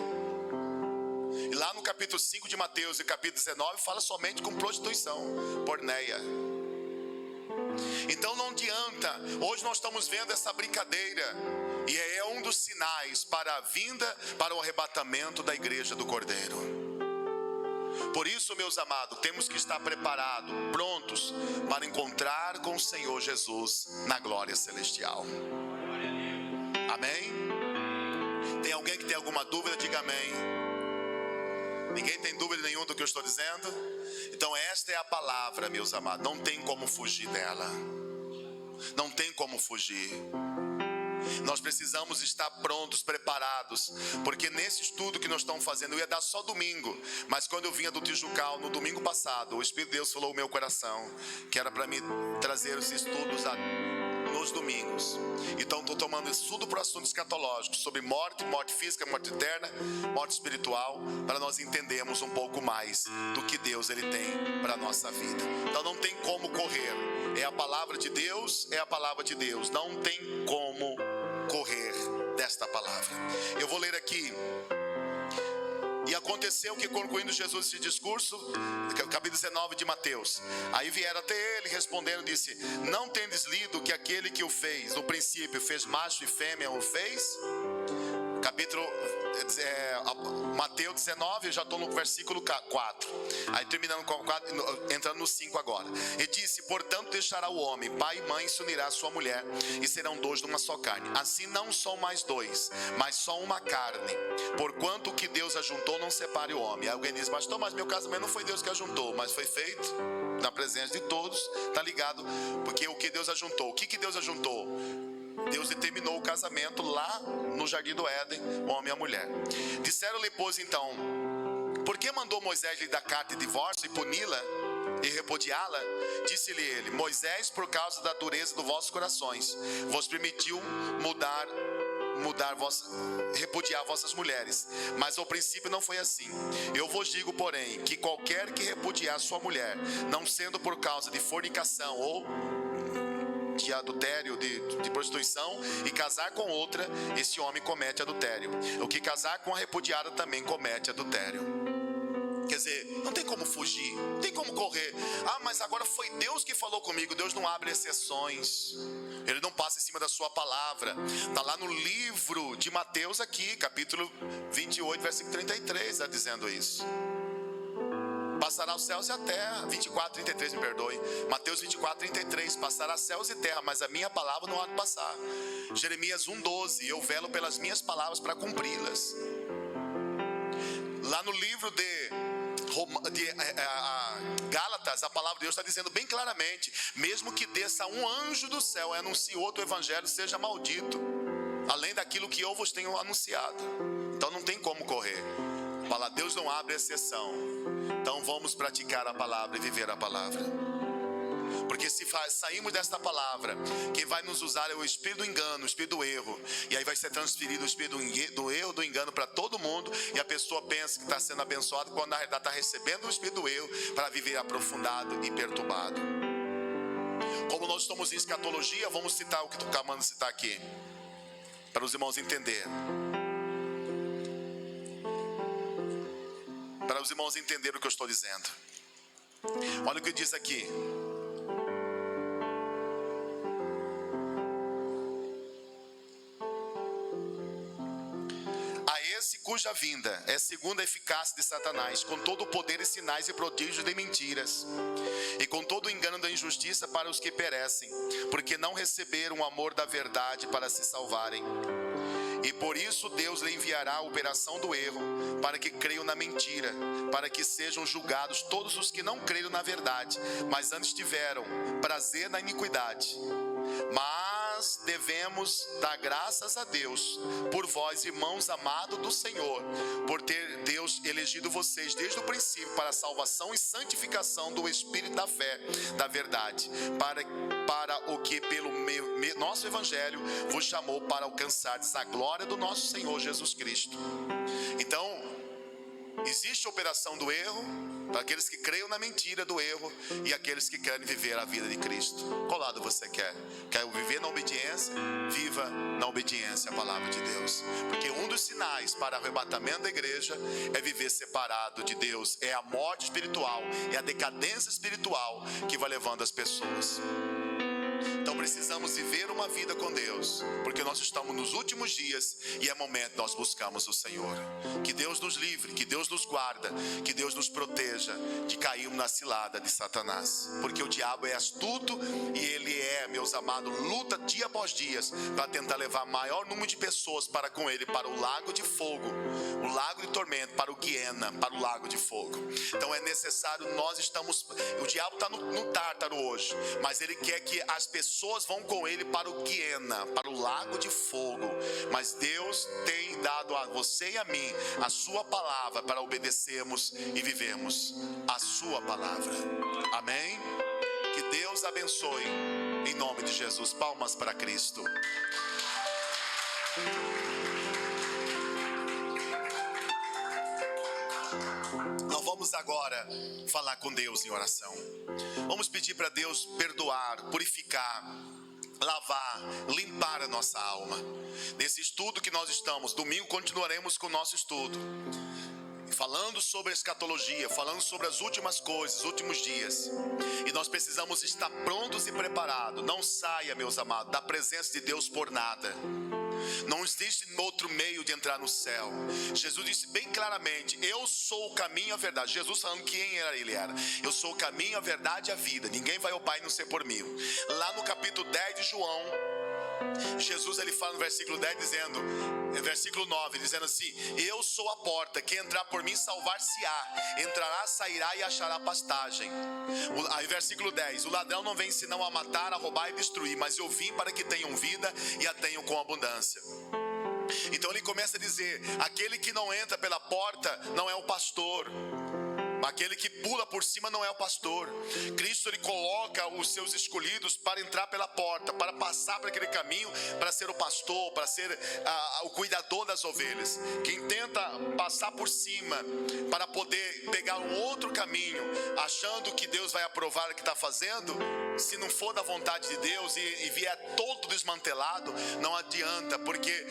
E lá no capítulo 5 de Mateus e capítulo 19 fala somente com prostituição, porneia. Então não adianta. Hoje nós estamos vendo essa brincadeira, e é um dos sinais para a vinda, para o arrebatamento da igreja do Cordeiro. Por isso, meus amados, temos que estar preparados, prontos para encontrar com o Senhor Jesus na glória celestial. Amém? Tem alguém que tem alguma dúvida? Diga amém. Ninguém tem dúvida nenhuma do que eu estou dizendo? Então esta é a palavra, meus amados. Não tem como fugir dela. Não tem como fugir. Nós precisamos estar prontos, preparados, porque nesse estudo que nós estamos fazendo, eu ia dar só domingo, mas quando eu vinha do Tijucal no domingo passado, o Espírito de Deus falou no meu coração que era para mim trazer esses estudos nos domingos. Então estou tomando estudo para assuntos escatológicos, sobre morte, morte física, morte eterna, morte espiritual, para nós entendermos um pouco mais do que Deus ele tem para a nossa vida. Então não tem como correr, é a palavra de Deus, é a palavra de Deus, não tem como correr desta palavra. Eu vou ler aqui. E aconteceu que, concluindo Jesus esse discurso, capítulo 19 de Mateus, aí vieram até ele, respondendo, disse: não tendes lido que aquele que o fez, no princípio fez macho e fêmea, o fez? Capítulo Mateus 19, eu já estou no versículo 4. Aí terminando com 4, entrando no 5 agora. E disse: portanto deixará o homem pai e mãe, e se unirá a sua mulher, e serão dois numa só carne. Assim não são mais dois, mas só uma carne. Porquanto o que Deus ajuntou, não separe o homem. Aí alguém diz: pastor, mas meu casamento não foi Deus que ajuntou, mas foi feito na presença de todos. Está ligado? Porque o que Deus ajuntou, o que Deus ajuntou? Deus determinou o casamento lá no jardim do Éden, o homem e a mulher. Disseram-lhe, pois, então: por que mandou Moisés lhe dar carta de divórcio e puni-la e repudiá-la? Disse-lhe ele: Moisés, por causa da dureza dos vossos corações, vos permitiu repudiar vossas mulheres, mas ao princípio não foi assim. Eu vos digo, porém, que qualquer que repudiar sua mulher, não sendo por causa de fornicação ou de adultério, de prostituição, e casar com outra, esse homem comete adultério. O que casar com a repudiada também comete adultério. Quer dizer, não tem como fugir, não tem como correr. Ah, mas agora foi Deus que falou comigo. Deus não abre exceções, Ele não passa em cima da sua palavra. Está lá no livro de Mateus aqui, capítulo 28, versículo 33, está dizendo isso. Passará os céus e a terra, 24, 33, me perdoe. Mateus 24, 33, passará céus e terra, mas a minha palavra não há de passar. Jeremias 1,12, eu velo pelas minhas palavras para cumpri-las. Lá no livro de Gálatas, a palavra de Deus está dizendo bem claramente: mesmo que desça um anjo do céu e anuncie outro evangelho, seja maldito, além daquilo que eu vos tenho anunciado. Então não tem como correr. Deus não abre exceção. Então vamos praticar a palavra e viver a palavra. Porque se sairmos desta palavra, quem vai nos usar é o espírito do engano, o espírito do erro. E aí vai ser transferido o espírito do erro, do engano para todo mundo. E a pessoa pensa que está sendo abençoada, quando na realidade está recebendo o espírito do erro para viver aprofundado e perturbado. Como nós estamos em escatologia, vamos citar o que tu acabando de citar aqui, para os irmãos entenderem. Para os irmãos entenderem o que eu estou dizendo. Olha o que diz aqui. A esse cuja vinda é segundo a eficácia de Satanás, com todo o poder e sinais e prodígios de mentiras, e com todo o engano da injustiça para os que perecem, porque não receberam o amor da verdade para se salvarem. E por isso Deus lhe enviará a operação do erro, para que creiam na mentira, para que sejam julgados todos os que não creram na verdade, mas antes tiveram prazer na iniquidade. Mas devemos dar graças a Deus por vós, irmãos amados do Senhor, por ter Deus elegido vocês desde o princípio para a salvação e santificação do Espírito da fé, da verdade, para o que pelo nosso Evangelho vos chamou para alcançardes a glória do nosso Senhor Jesus Cristo. Então, Existe a operação do erro para aqueles que creiam na mentira do erro e aqueles que querem viver a vida de Cristo. Qual lado você quer? Quer viver na obediência? Viva na obediência à palavra de Deus. Porque um dos sinais para o arrebatamento da igreja é viver separado de Deus. É a morte espiritual, é a decadência espiritual que vai levando as pessoas. Então precisamos viver uma vida com Deus, porque nós estamos nos últimos dias e é momento de nós buscarmos o Senhor. Que Deus nos livre, que Deus nos guarda, que Deus nos proteja de cairmos na cilada de Satanás. Porque o diabo é astuto e ele meus amados, luta dia após dia para tentar levar maior número de pessoas para com ele, para o lago de fogo, o lago de tormento, para o Guiena, para o lago de fogo. Então é necessário, o diabo está no Tártaro hoje, mas ele quer que as pessoas vão com ele para o Guiena, para o lago de fogo. Mas Deus tem dado a você e a mim a sua palavra para obedecermos e vivermos a sua palavra. Amém? Que Deus abençoe em nome de Jesus. Palmas para Cristo. Nós vamos agora falar com Deus em oração. Vamos pedir para Deus perdoar, purificar, lavar, limpar a nossa alma. Nesse estudo que nós estamos, domingo continuaremos com o nosso estudo, falando sobre a escatologia, falando sobre as últimas coisas, os últimos dias. E nós precisamos estar prontos e preparados. Não saia, meus amados, da presença de Deus por nada. Não existe outro meio de entrar no céu. Jesus disse bem claramente: eu sou o caminho e a verdade. Jesus falando quem ele era. Eu sou o caminho, a verdade e a vida. Ninguém vai ao Pai não ser por mim. Lá no capítulo 10 de João, Jesus ele fala no versículo 10 dizendo, versículo 9, dizendo assim: eu sou a porta, quem entrar por mim salvar-se-á, entrará, sairá e achará pastagem. Aí versículo 10, o ladrão não vem senão a matar, a roubar e destruir, mas eu vim para que tenham vida e a tenham com abundância. Então ele começa a dizer: aquele que não entra pela porta não é o pastor. Aquele que pula por cima não é o pastor. Cristo ele coloca os seus escolhidos para entrar pela porta, para passar por aquele caminho, para ser o pastor, para ser o cuidador das ovelhas. Quem tenta passar por cima para poder pegar um outro caminho, achando que Deus vai aprovar o que está fazendo, se não for da vontade de Deus e vier todo desmantelado, não adianta, porque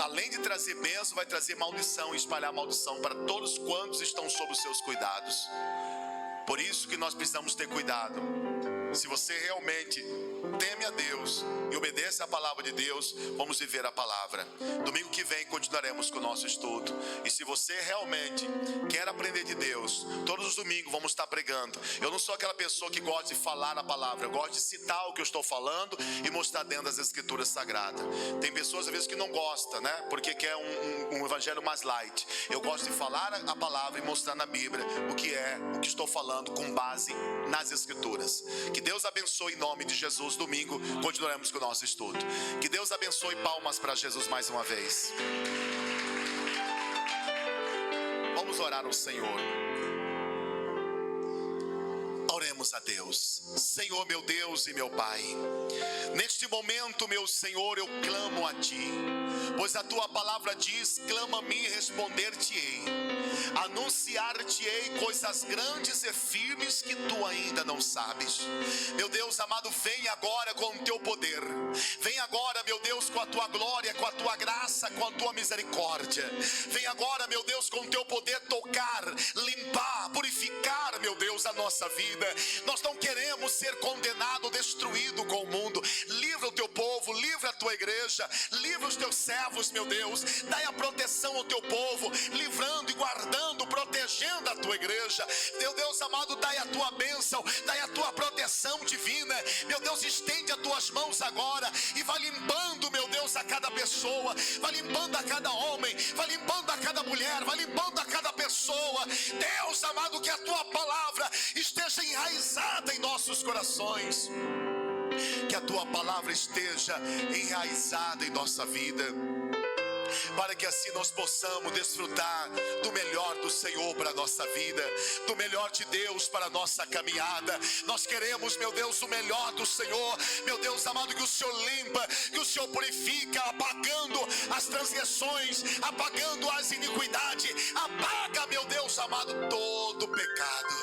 além de trazer bênção, vai trazer maldição e espalhar maldição para todos quantos estão sob os seus cuidados. Por isso que nós precisamos ter cuidado. Se você realmente teme a Deus e obedece à palavra de Deus, vamos viver a palavra. Domingo que vem continuaremos com o nosso estudo. E se você realmente quer aprender de Deus, todos os domingos vamos estar pregando. Eu não sou aquela pessoa que gosta de falar a palavra, eu gosto de citar o que eu estou falando e mostrar dentro das escrituras sagradas. Tem pessoas às vezes que não gostam, né? Porque quer um evangelho mais light. Eu gosto de falar a palavra e mostrar na Bíblia o que estou falando com base nas escrituras. Que Deus abençoe em nome de Jesus. Domingo continuaremos com o nosso estudo. Que Deus abençoe. Palmas para Jesus mais uma vez. Vamos orar ao Senhor. Oremos a Deus. Senhor, meu Deus e meu Pai, neste momento, meu Senhor, eu clamo a Ti, pois a Tua palavra diz: clama-me e responder-te-ei, anunciar-te-ei coisas grandes e firmes que Tu ainda não sabes. Meu Deus amado, vem agora com o Teu poder, vem agora, meu Deus, com a Tua glória, com a Tua graça, com a Tua misericórdia. Vem agora, meu Deus, com o Teu poder tocar, limpar, purificar, meu Deus, a nossa vida. Nós não queremos ser condenado, destruído com o mundo. Livra o Teu povo, livra a Tua igreja, livra os Teus servos, meu Deus. Dai a proteção ao Teu povo, livrando e guardando, protegendo a Tua igreja. Meu Deus amado, dai a Tua bênção, dai a Tua proteção divina. Meu Deus, estende as Tuas mãos agora e vai limpando, meu Deus, a cada pessoa, vai limpando a cada homem, vai limpando a cada mulher, vai limpando a cada pessoa. Deus amado, que a Tua palavra esteja enraizada em nossos corações, que a Tua palavra esteja enraizada em nossa vida. para que assim nós possamos desfrutar do melhor do Senhor para a nossa vida, do melhor de Deus para a nossa caminhada. Nós queremos, meu Deus, o melhor do Senhor, meu Deus amado, que o Senhor limpa, que o Senhor purifica, apagando as transgressões, apagando as iniquidades, apaga, meu Deus amado, todo o pecado.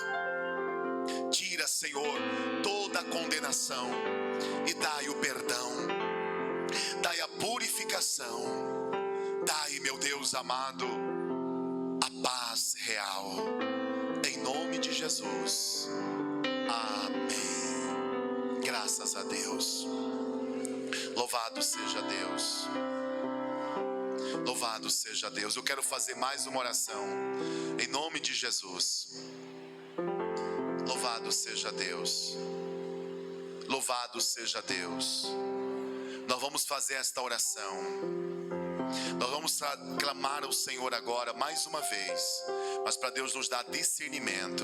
Tira, Senhor, toda a condenação e dai o perdão, dai a purificação, dai, meu Deus amado, a paz real, em nome de Jesus, amém. Graças a Deus, louvado seja Deus, louvado seja Deus. Eu quero fazer mais uma oração, em nome de Jesus. Louvado seja Deus, louvado seja Deus. Nós vamos fazer esta oração, nós vamos clamar ao Senhor agora mais uma vez, mas para Deus nos dar discernimento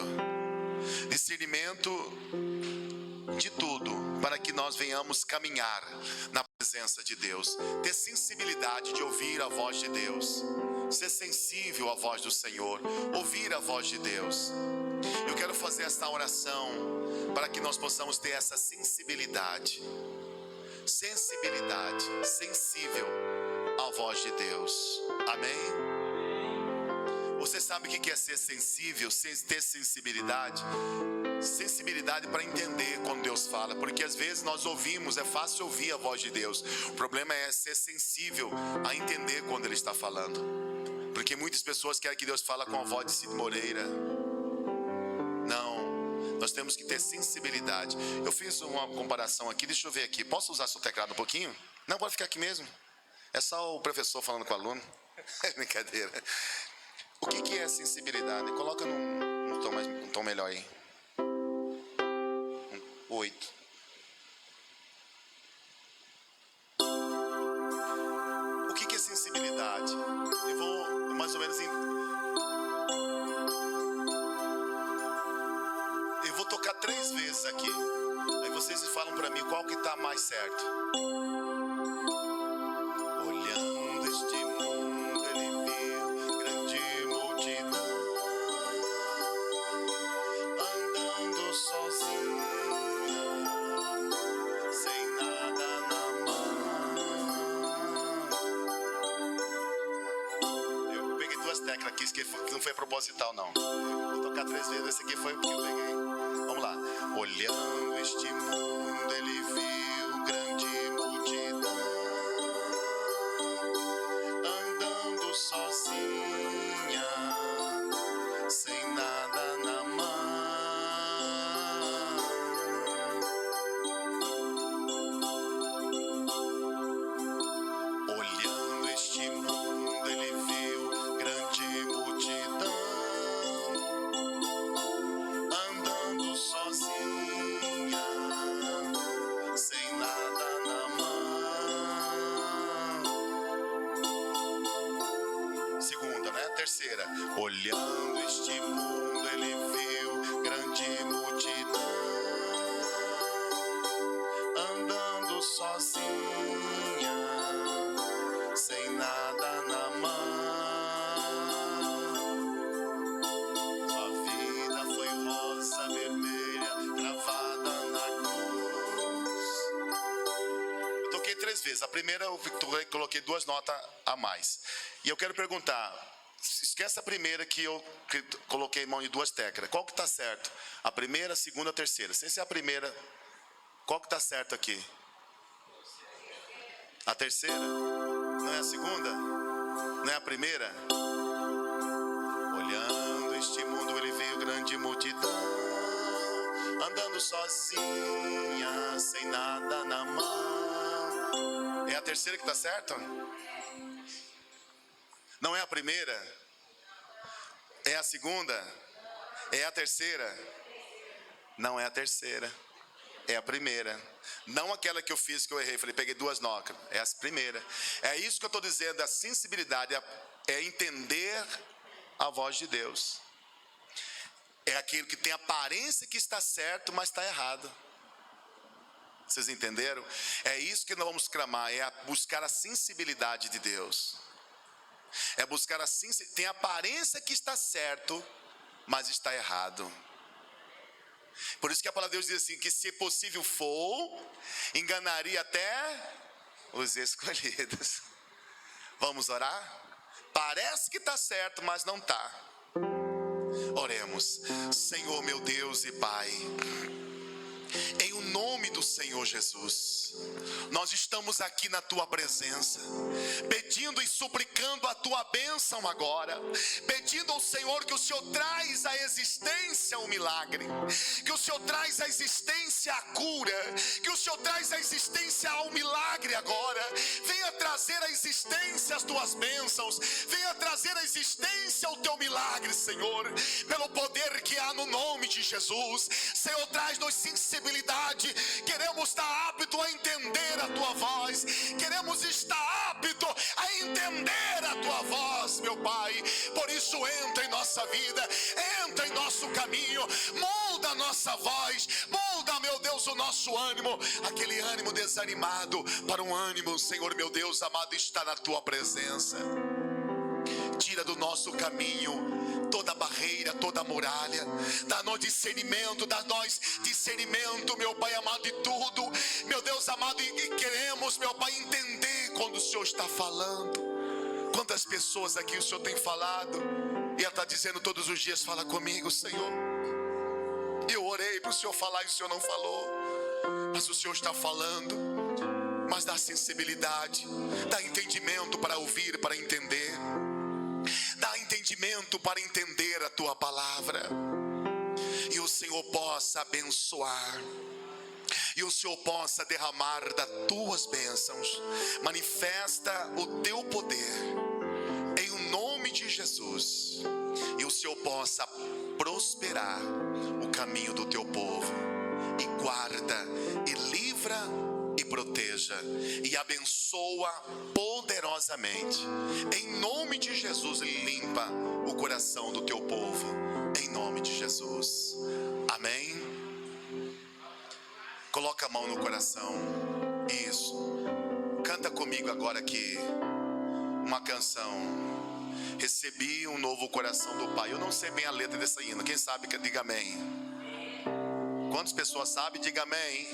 de tudo, para que nós venhamos caminhar na presença de Deus, ter sensibilidade de ouvir a voz de Deus, ser sensível à voz do Senhor, ouvir a voz de Deus. Eu quero fazer esta oração para que nós possamos ter essa sensibilidade, sensível à voz de Deus, amém? Você sabe o que é ser sensível, ter sensibilidade? Sensibilidade para entender quando Deus fala, porque às vezes nós ouvimos, é fácil ouvir a voz de Deus, o problema é ser sensível a entender quando Ele está falando, porque muitas pessoas querem que Deus fale com a voz de Cid Moreira. Não, nós temos que ter sensibilidade. Eu fiz uma comparação aqui, deixa eu ver aqui, posso usar seu teclado um pouquinho? Não, pode ficar aqui mesmo, é só o professor falando com o aluno. É brincadeira. O que é sensibilidade? Coloca num tom melhor aí. 8. O que é sensibilidade? Eu vou mais ou menos eu vou tocar 3 vezes aqui. Aí vocês falam para mim qual que está mais certo. Olhando este mundo, ele viu grande multidão, andando sozinho, sem nada na mão. Eu peguei 2 teclas aqui, que não foi proposital não. Vou tocar 3 vezes, esse aqui foi o que eu peguei. Vamos lá. Olhando este mundo, ele viu grande multidão, andando sozinha, sem nada na mão. Olhando este mundo, ele viu grande multidão, andando sozinha, sem nada na mão. Segunda, né? Terceira. Olhando este mundo, ele viu grande multidão, andando sozinha, sem nada na mão. Sua vida foi rosa vermelha, gravada na cruz. Eu toquei 3 vezes. A primeira eu coloquei 2 notas a mais. E eu quero perguntar, esquece a primeira que eu coloquei mão em 2 teclas. Qual que está certo? A primeira, a segunda, a terceira. Se essa é a primeira, qual que está certo aqui? A terceira? Não é a segunda? Não é a primeira? Olhando este mundo, ele veio grande multidão, andando sozinha, sem nada na mão. É a terceira que está certa? Não é a primeira? É a segunda? É a terceira? Não é a terceira, é a primeira. Não aquela que eu fiz, que eu errei, falei, peguei 2 notas. É a primeira. É isso que eu estou dizendo, a sensibilidade é entender a voz de Deus. É aquilo que tem aparência que está certo, mas está errado. Vocês entenderam? É isso que nós vamos clamar, é buscar a sensibilidade de Deus. É buscar assim, tem aparência que está certo, mas está errado. Por isso que a palavra de Deus diz assim, que se possível for, enganaria até os escolhidos. Vamos orar? Parece que está certo, mas não está. Oremos. Senhor meu Deus e Pai, em o nome do Senhor Jesus, nós estamos aqui na Tua presença, pedindo e suplicando a Tua bênção agora, pedindo ao Senhor que o Senhor traz à existência o milagre, que o Senhor traz à existência a cura, que o Senhor traz à existência ao milagre agora. Venha trazer à existência as Tuas bênçãos, venha trazer à existência o Teu milagre, Senhor, pelo poder que há no nome de Jesus. Senhor, traz-nos sensibilidade, queremos estar apto a entender a Tua voz, queremos estar apto a entender a Tua voz, meu Pai. Por isso entra em nossa vida, entra em nosso caminho, molda a nossa voz, molda, meu Deus, o nosso ânimo, aquele ânimo desanimado para um ânimo, Senhor meu Deus amado, está na Tua presença. Tira do nosso caminho toda barreira, toda muralha, dá-nos discernimento, meu Pai amado, de tudo, meu Deus amado, e queremos, meu Pai, entender quando o Senhor está falando. Quantas pessoas aqui o Senhor tem falado, e ela está dizendo todos os dias, fala comigo, Senhor. Eu orei para o Senhor falar e o Senhor não falou, mas o Senhor está falando. Mas dá sensibilidade, dá entendimento para ouvir, para entender. Dá entendimento para entender a Tua palavra. E o Senhor possa abençoar, e o Senhor possa derramar das Tuas bênçãos. Manifesta o Teu poder em o nome de Jesus, e o Senhor possa prosperar o caminho do Teu povo, e guarda, e livra, e proteja, e abençoa poderosamente. Em nome de Jesus, limpa o coração do Teu povo, em nome de Jesus. Amém? Coloca a mão no coração. Isso. Canta comigo agora aqui uma canção. Recebi um novo coração do Pai. Eu não sei bem a letra dessa hino. Quem sabe, diga amém. Quantas pessoas sabem? Diga amém.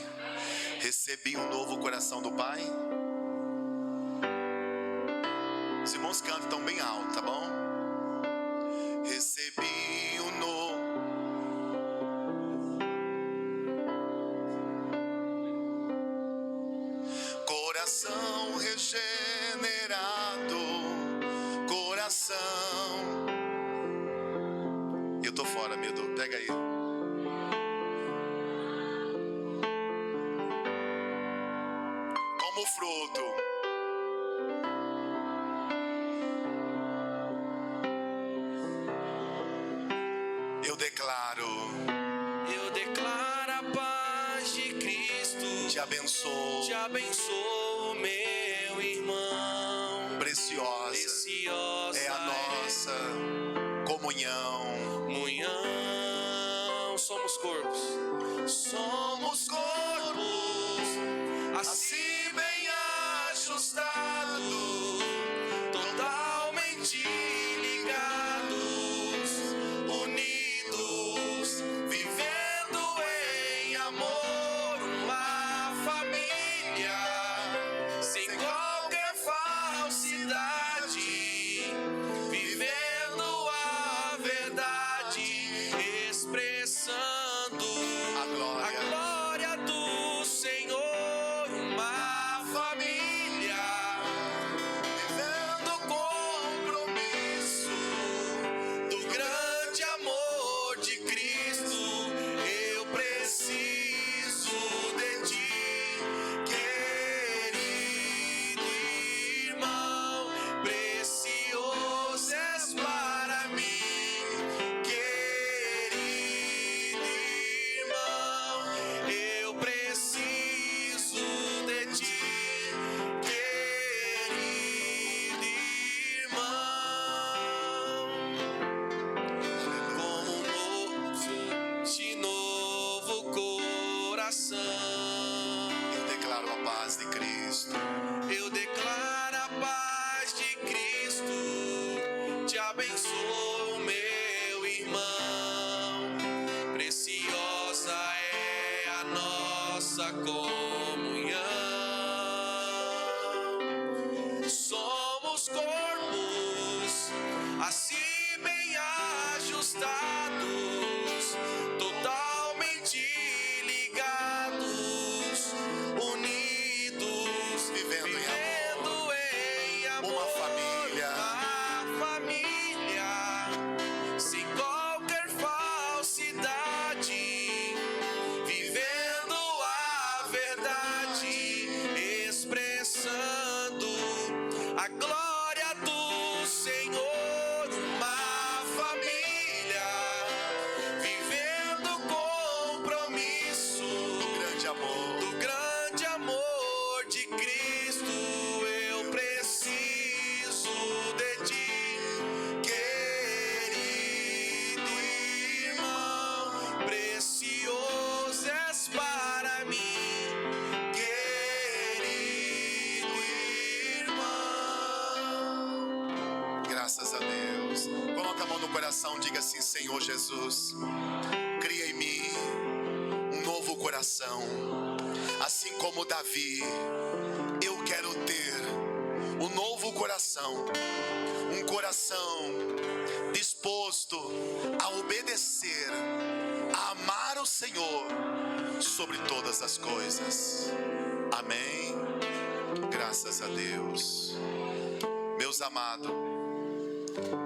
Recebi um novo coração do Pai. Os irmãos cantam bem alto, tá bom? Recebi um novo coração regenerado, coração. Eu tô fora, medo. Pega aí. Como fruto. Eu declaro a paz de Cristo. Te abençoo, meu irmão. Preciosa é a nossa comunhão. Somos corpos, assim bem ajustados, totalmente ligados, unidos, vivendo em amor, uma família, sem qualquer falsidade, vivendo a verdade, expressando a glória do Senhor, uma família, vivendo o compromisso do grande amor de Cristo. Eu preciso de ti, querido irmão, precioso és para mim, querido irmão, eu preciso de ti, querido irmão, como de novo coração. Eu declaro a paz de Cristo. Eu declaro a paz de Cristo. nossa comunhão. Somos corpos assim bem ajustados, totalmente ligados, unidos, Vivendo em vivendo em amor. Uma família. Uma família, sem qualquer falsidade, vivendo a verdade, expressando a glória do Senhor. Uma família, vivendo compromisso Grande amor. do grande amor de Cristo. Eu preciso de ti, querido irmão, precioso és para mim, querido irmão. Graças a Deus. Coloca a mão no coração, diga assim: Senhor Jesus, cria em mim um novo coração, assim como Davi. Eu quero ter um novo coração, um coração disposto a obedecer, a amar o Senhor sobre todas as coisas. Amém. Graças a Deus. Meus amados,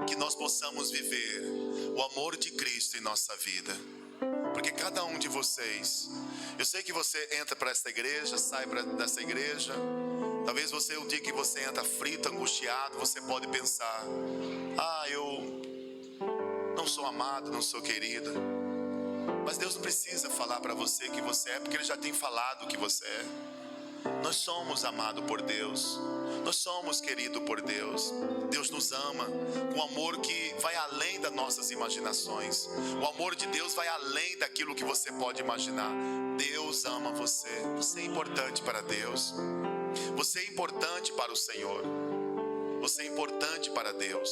que nós possamos viver o amor de Cristo em nossa vida. Porque cada um de vocês, eu sei que você entra para esta igreja, sai dessa igreja. Talvez você, o dia que você entra frito, angustiado, você pode pensar: eu não sou amado, não sou querido. Mas Deus não precisa falar para você que você é, porque Ele já tem falado que você é. Nós somos amados por Deus, nós somos queridos por Deus. Deus nos ama com um amor que vai além das nossas imaginações. O amor de Deus vai além daquilo que você pode imaginar. Deus ama você. Você é importante para Deus. Você é importante para o Senhor. Você é importante para Deus.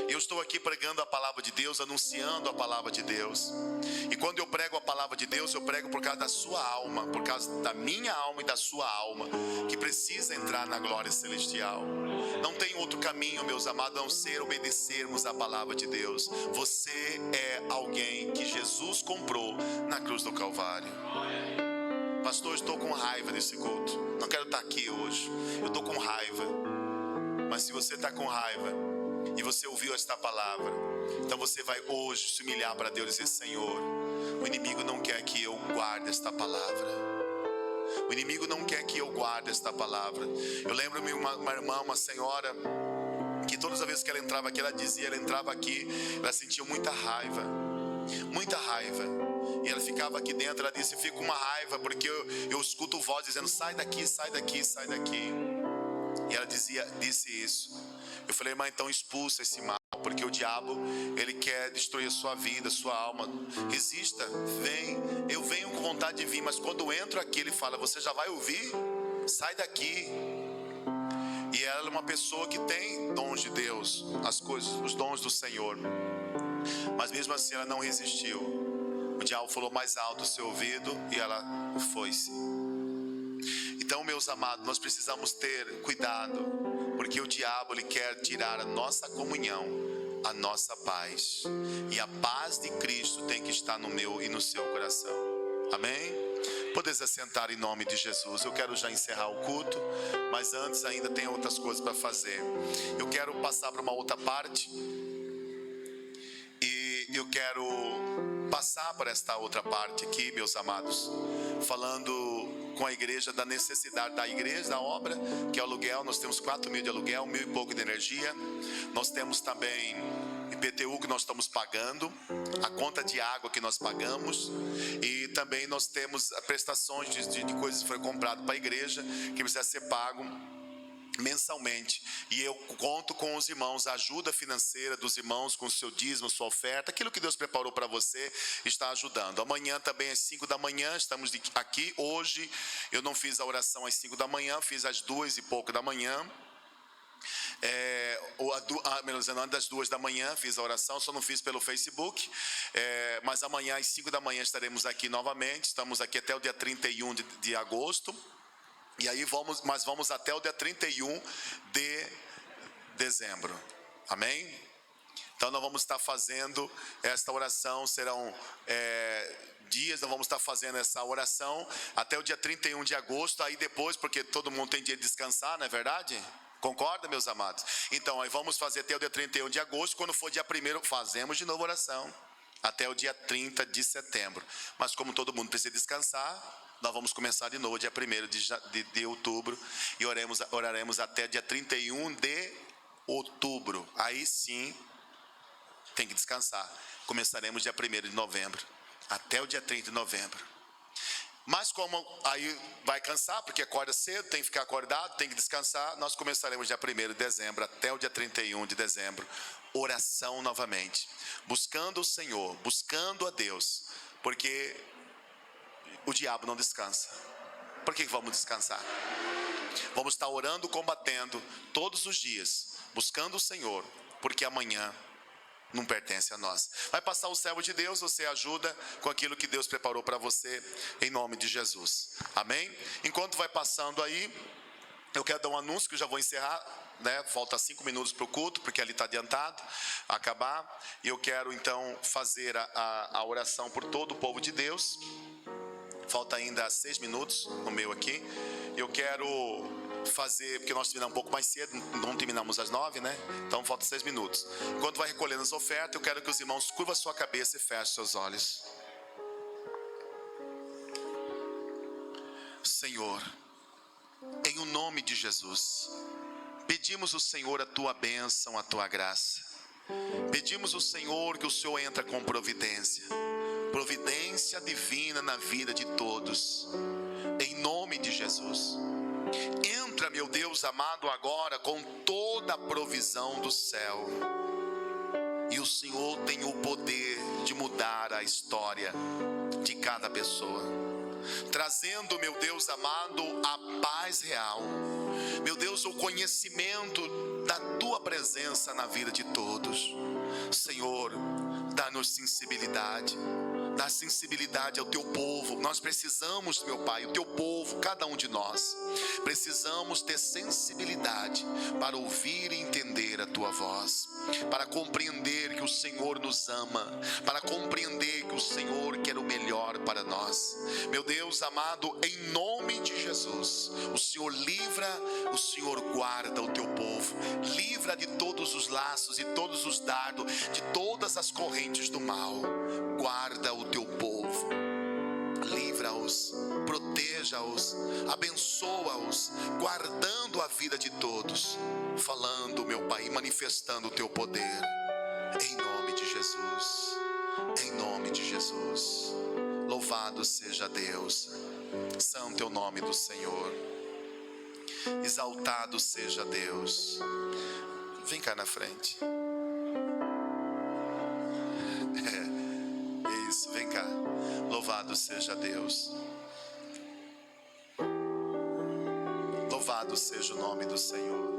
Eu estou aqui pregando a palavra de Deus, anunciando a palavra de Deus. E quando eu prego a palavra de Deus, eu prego por causa da sua alma, por causa da minha alma e da sua alma, que precisa entrar na glória celestial. Não tem outro caminho, meus amados, a não ser obedecermos a palavra de Deus. Você é alguém que Jesus comprou na cruz do Calvário. Pastor, eu estou com raiva desse culto. Não quero estar aqui hoje. Eu estou com raiva. Mas se você está com raiva e você ouviu esta palavra, então você vai hoje se humilhar para Deus e dizer: Senhor, o inimigo não quer que eu guarde esta palavra. O inimigo não quer que eu guarde esta palavra. Eu lembro-me uma irmã, uma senhora, que todas as vezes que ela entrava aqui, ela dizia, ela entrava aqui, ela sentia muita raiva. Muita raiva. E ela ficava aqui dentro, ela disse: eu fico com uma raiva porque eu escuto voz dizendo: sai daqui, sai daqui, sai daqui. E ela disse isso. Eu falei: irmã, então expulsa esse mal, porque o diabo, ele quer destruir a sua vida, a sua alma. Resista, vem. Eu venho com vontade de vir, mas quando eu entro aqui, ele fala: você já vai ouvir? Sai daqui. E ela é uma pessoa que tem dons de Deus, as coisas, os dons do Senhor. Mas mesmo assim ela não resistiu. O diabo falou mais alto no seu ouvido e ela foi-se. Então, meus amados, nós precisamos ter cuidado, porque o diabo, ele quer tirar a nossa comunhão, a nossa paz. E a paz de Cristo tem que estar no meu e no seu coração. Amém? Podeis assentar em nome de Jesus. Eu quero já encerrar o culto, mas antes ainda tem outras coisas para fazer. Eu quero passar para uma outra parte. E eu quero passar para esta outra parte aqui, meus amados, falando com a igreja da necessidade da igreja, da obra, que é aluguel. Nós temos 4.000 de aluguel, 1.000 e pouco de energia. Nós temos também IPTU que nós estamos pagando, a conta de água que nós pagamos, e também nós temos prestações de coisas que foram compradas para a igreja, que precisa ser pago mensalmente. E eu conto com os irmãos, a ajuda financeira dos irmãos, com o seu dízimo, sua oferta, aquilo que Deus preparou para você, está ajudando. Amanhã também às 5 da manhã, estamos aqui. Hoje eu não fiz a oração às 5 da manhã, fiz às 2 e pouco da manhã. Melhor dizendo, antes das 2 da manhã fiz a oração, só não fiz pelo Facebook, mas amanhã às 5 da manhã estaremos aqui novamente. Estamos aqui até o dia 31 de agosto, e aí vamos até o dia 31 de dezembro, amém? Então nós vamos estar fazendo esta oração, serão dias, nós vamos estar fazendo essa oração até o dia 31 de agosto, aí depois, porque todo mundo tem dia de descansar, não é verdade? Concorda, meus amados? Então, aí vamos fazer até o dia 31 de agosto, quando for dia 1º, fazemos de novo oração, até o dia 30 de setembro. Mas como todo mundo precisa descansar, nós vamos começar de novo dia 1º de outubro, e oraremos até dia 31 de outubro. Aí sim, tem que descansar. Começaremos dia 1º de novembro, até o dia 30 de novembro. Mas como aí vai cansar, porque acorda cedo, tem que ficar acordado, tem que descansar, nós começaremos dia 1º de dezembro até o dia 31 de dezembro, oração novamente, buscando o Senhor, buscando a Deus, porque o diabo não descansa. Por que vamos descansar? Vamos estar orando, combatendo todos os dias, buscando o Senhor, porque amanhã não pertence a nós. Vai passar o servo de Deus, você ajuda com aquilo que Deus preparou para você, em nome de Jesus, amém? Enquanto vai passando aí, eu quero dar um anúncio que eu já vou encerrar, né? Falta 5 minutos para o culto, porque ali está adiantado acabar, e eu quero então fazer a oração por todo o povo de Deus. Falta ainda 6 minutos no meu aqui. Eu quero fazer, porque nós terminamos um pouco mais cedo, não terminamos às 9, né? Então falta 6 minutos. Enquanto vai recolhendo as ofertas, eu quero que os irmãos curvam a sua cabeça e fechem seus olhos. Senhor, em o nome de Jesus, pedimos ao Senhor a tua bênção, a tua graça. Pedimos ao Senhor que o Senhor entra com providência divina na vida de todos, em nome de Jesus. Entra, meu Deus amado, agora com toda a provisão do céu, e o Senhor tem o poder de mudar a história de cada pessoa, trazendo, meu Deus amado, a paz real, meu Deus, o conhecimento da tua presença na vida de todos. Senhor, dá-nos sensibilidade, dá sensibilidade ao teu povo. Nós precisamos, meu Pai, o teu povo, cada um de nós, precisamos ter sensibilidade para ouvir e entender a tua voz, para compreender que o Senhor nos ama, para compreender que o Senhor quer o melhor para nós. Meu Deus amado, em nome de Jesus, o Senhor livra, o Senhor guarda o teu povo, livra de todos os laços e todos os dardos, de todas as correntes do mal. Guarda o teu povo, livra-os, proteja-os, abençoa-os, guardando a vida de todos, falando, meu Pai, manifestando o teu poder, em nome de Jesus, em nome de Jesus. Louvado seja Deus, santo é o nome do Senhor, exaltado seja Deus. Vem cá na frente. Isso, vem cá. Louvado seja Deus. Louvado seja o nome do Senhor.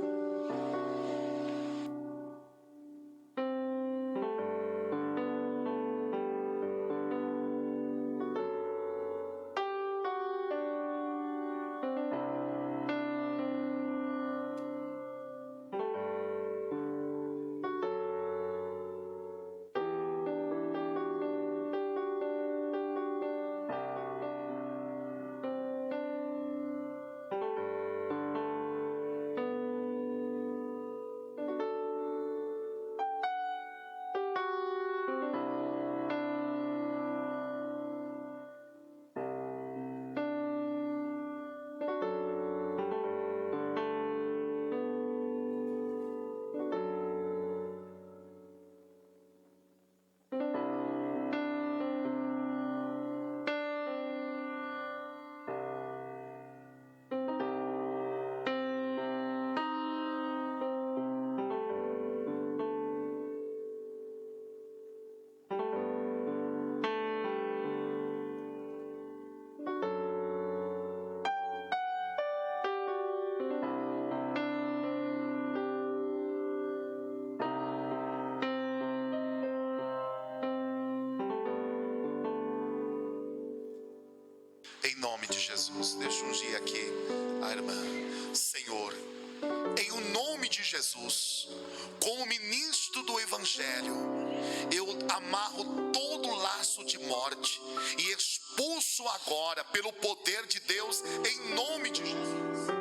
Em nome de Jesus. Deixa eu ungir aqui a irmã. Senhor, em o nome de Jesus, como ministro do Evangelho, eu amarro todo laço de morte e expulso agora pelo poder de Deus, em nome de Jesus.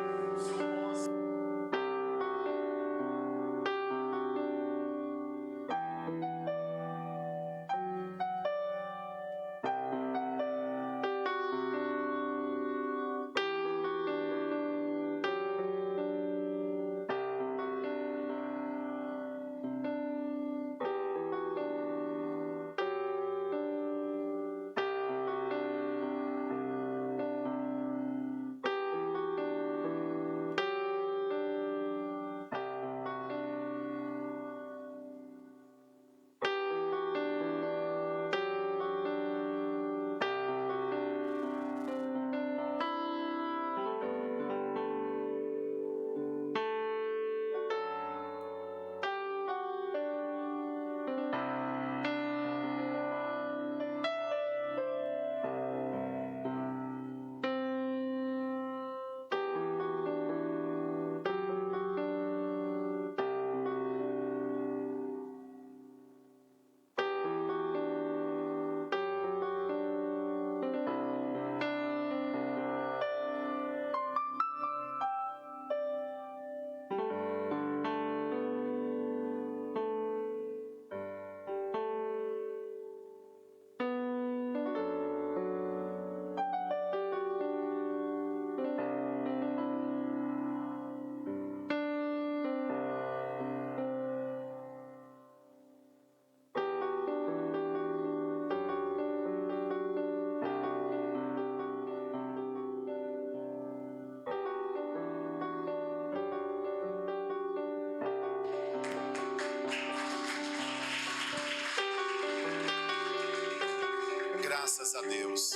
Graças a Deus.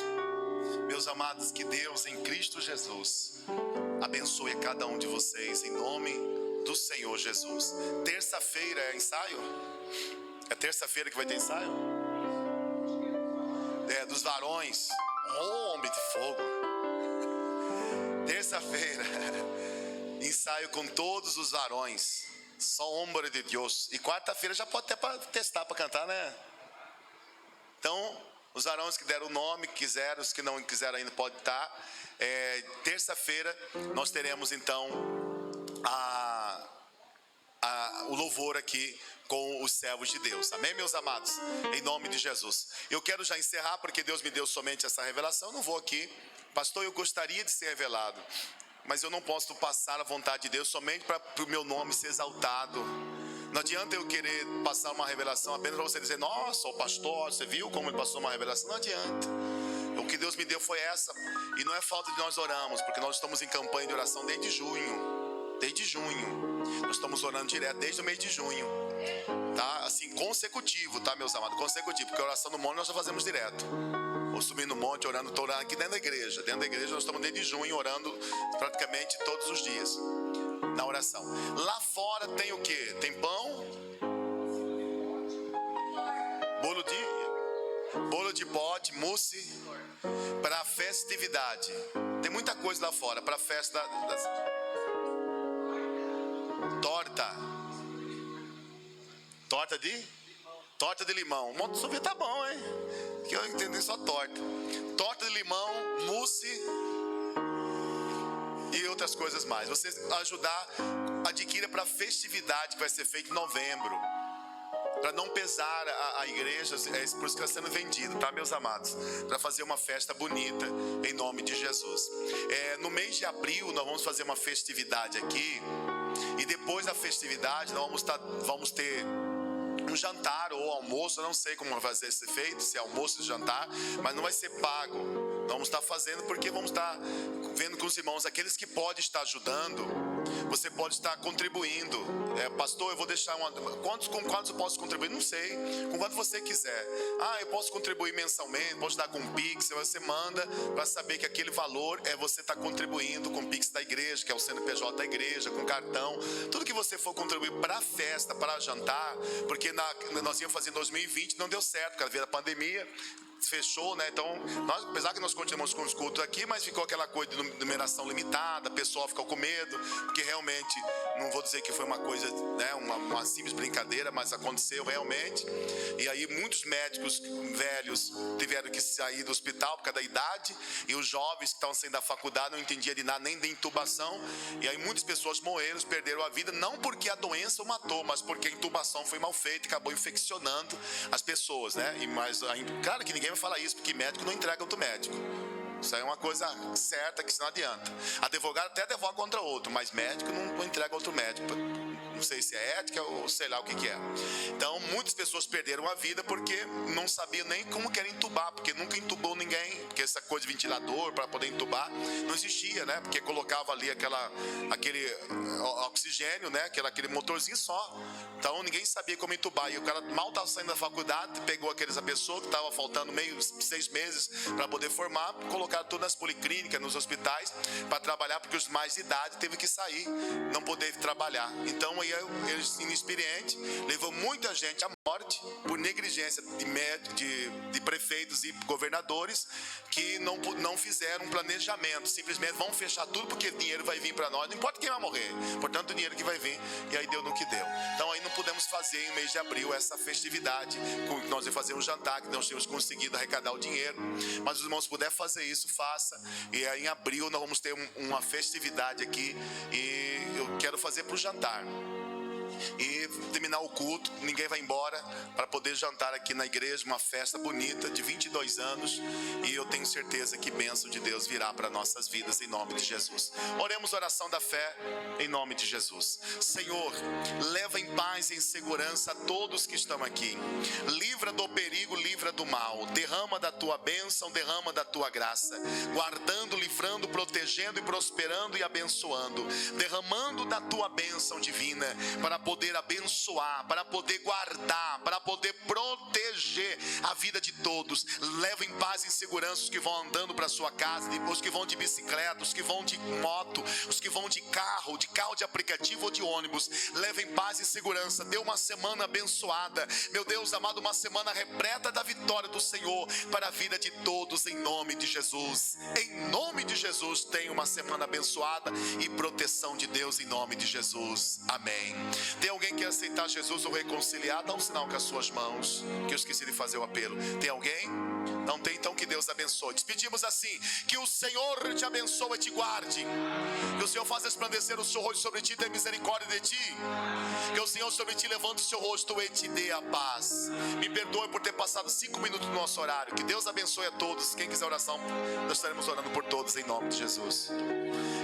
Meus amados, que Deus em Cristo Jesus abençoe cada um de vocês em nome do Senhor Jesus. Terça-feira é ensaio? É terça-feira que vai ter ensaio? É, dos varões. Oh, homem de fogo. Terça-feira, ensaio com todos os varões. Só homem de Deus. E quarta-feira já pode até para testar, para cantar, né? Então, os varões que deram o nome, que quiseram, os que não quiseram ainda pode estar. Terça-feira nós teremos então o louvor aqui com os servos de Deus. Amém, meus amados? Em nome de Jesus. Eu quero já encerrar porque Deus me deu somente essa revelação. Eu não vou aqui. Pastor, eu gostaria de ser revelado, mas eu não posso passar a vontade de Deus somente para o meu nome ser exaltado. Não adianta eu querer passar uma revelação apenas para você dizer: nossa, o pastor, você viu como ele passou uma revelação? Não adianta. O que Deus me deu foi essa. E não é falta de nós orarmos, porque nós estamos em campanha de oração desde junho. Desde junho. Nós estamos orando direto desde o mês de junho. Tá? Assim, consecutivo, tá, meus amados? Consecutivo, porque a oração no monte nós já fazemos direto. Vou subir no monte orando, estou orando aqui dentro da igreja. Dentro da igreja nós estamos desde junho orando praticamente todos os dias. Na oração. Lá fora tem o que? Tem pão, bolo de pote, mousse, para festividade. Tem muita coisa lá fora para festa torta de limão. Um monte de sorvete tá bom, hein? Que eu entendi só torta de limão, mousse e outras coisas mais. Você ajudar, adquira para a festividade que vai ser feita em novembro, para não pesar a igreja. É por isso que está sendo vendido, tá, meus amados? Para fazer uma festa bonita em nome de Jesus. No mês de abril nós vamos fazer uma festividade aqui, e depois da festividade nós vamos ter um jantar ou almoço. Eu não sei como vai ser feito, se é almoço ou jantar, mas não vai ser pago. Vamos estar fazendo porque vamos estar vendo com os irmãos, aqueles que podem estar ajudando. Você pode estar contribuindo. Pastor, eu vou deixar com quantos eu posso contribuir? Não sei, com quanto você quiser. Eu posso contribuir mensalmente, posso dar com Pix. Você manda para saber que aquele valor você está contribuindo com o Pix da igreja, que é o CNPJ da igreja, com cartão. Tudo que você for contribuir para a festa, para jantar, porque nós íamos fazer em 2020, não deu certo, por causa da pandemia. fechou, né? Então, apesar que nós continuamos com os cultos aqui, mas ficou aquela coisa de numeração limitada, a pessoa ficou com medo, porque realmente, não vou dizer que foi uma coisa, né, uma simples brincadeira, mas aconteceu realmente. E aí muitos médicos velhos tiveram que sair do hospital por causa da idade, e os jovens que estavam saindo da faculdade não entendiam de nada, nem de intubação, e aí muitas pessoas morreram, perderam a vida, não porque a doença o matou, mas porque a intubação foi mal feita e acabou infeccionando as pessoas, né? Claro que ninguém vai falar isso, porque médico não entrega outro médico. Isso aí é uma coisa certa que isso não adianta. Advogado até advoga contra outro, mas médico não entrega outro médico. Não sei se é ética ou sei lá o que é. Então, muitas pessoas perderam a vida porque não sabiam nem como que era entubar, porque nunca entubou ninguém, porque essa coisa de ventilador para poder entubar não existia, né? Porque colocava ali aquele oxigênio, né? Aquele motorzinho só. Então, ninguém sabia como entubar. E o cara mal estava saindo da faculdade, pegou a pessoa que estava faltando 6 meses para poder formar, colocaram tudo nas policlínicas, nos hospitais, para trabalhar, porque os mais de idade teve que sair, não poder trabalhar. Então, aí eles, inexperientes, levou muita gente à morte por negligência de prefeitos e governadores que não fizeram um planejamento, simplesmente vão fechar tudo porque o dinheiro vai vir para nós, não importa quem vai morrer, portanto o dinheiro que vai vir, e aí deu no que deu. Então aí não pudemos fazer em mês de abril essa festividade, que nós ia fazer um jantar, que nós tínhamos conseguido arrecadar o dinheiro, mas os irmãos puderem fazer isso, faça, e aí em abril nós vamos ter uma festividade aqui, e eu quero fazer para o jantar. E terminar o culto, ninguém vai embora, para poder jantar aqui na igreja, uma festa bonita de 22 anos, e eu tenho certeza que bênção de Deus virá para nossas vidas em nome de Jesus. Oremos a oração da fé em nome de Jesus. Senhor, leva em paz e em segurança a todos que estão aqui, livra do perigo, livra do mal, derrama da tua bênção, derrama da tua graça, guardando, livrando, protegendo e prosperando e abençoando, derramando da tua bênção divina, para poder abençoar, para poder guardar, para poder proteger a vida de todos. Leva em paz e em segurança os que vão andando para sua casa, os que vão de bicicleta, os que vão de moto, os que vão de carro de aplicativo ou de ônibus. Leva em paz e segurança. Dê uma semana abençoada, meu Deus amado, uma semana repleta da vitória do Senhor para a vida de todos, em nome de Jesus. Em nome de Jesus, tenha uma semana abençoada e proteção de Deus em nome de Jesus. Amém. Tem alguém que quer aceitar Jesus ou reconciliar? Dá um sinal com as suas mãos, que eu esqueci de fazer o apelo. Tem alguém? Não tem? Então que Deus abençoe. Despedimos assim: que o Senhor te abençoe e te guarde, que o Senhor faça resplandecer o seu rosto sobre ti e tenha misericórdia de ti, que o Senhor sobre ti levante o seu rosto e te dê a paz. Me perdoe por ter passado 5 minutos do nosso horário. Que Deus abençoe a todos. Quem quiser oração, nós estaremos orando por todos em nome de Jesus.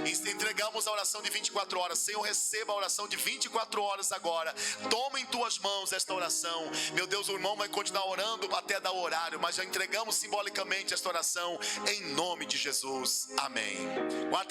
E entregamos a oração de 24 horas. Senhor, receba a oração de 24 horas agora. Toma em tuas mãos esta oração. Meu Deus, o irmão vai continuar orando até dar o horário, mas já entregamos simbolicamente esta oração em nome de Jesus. Amém.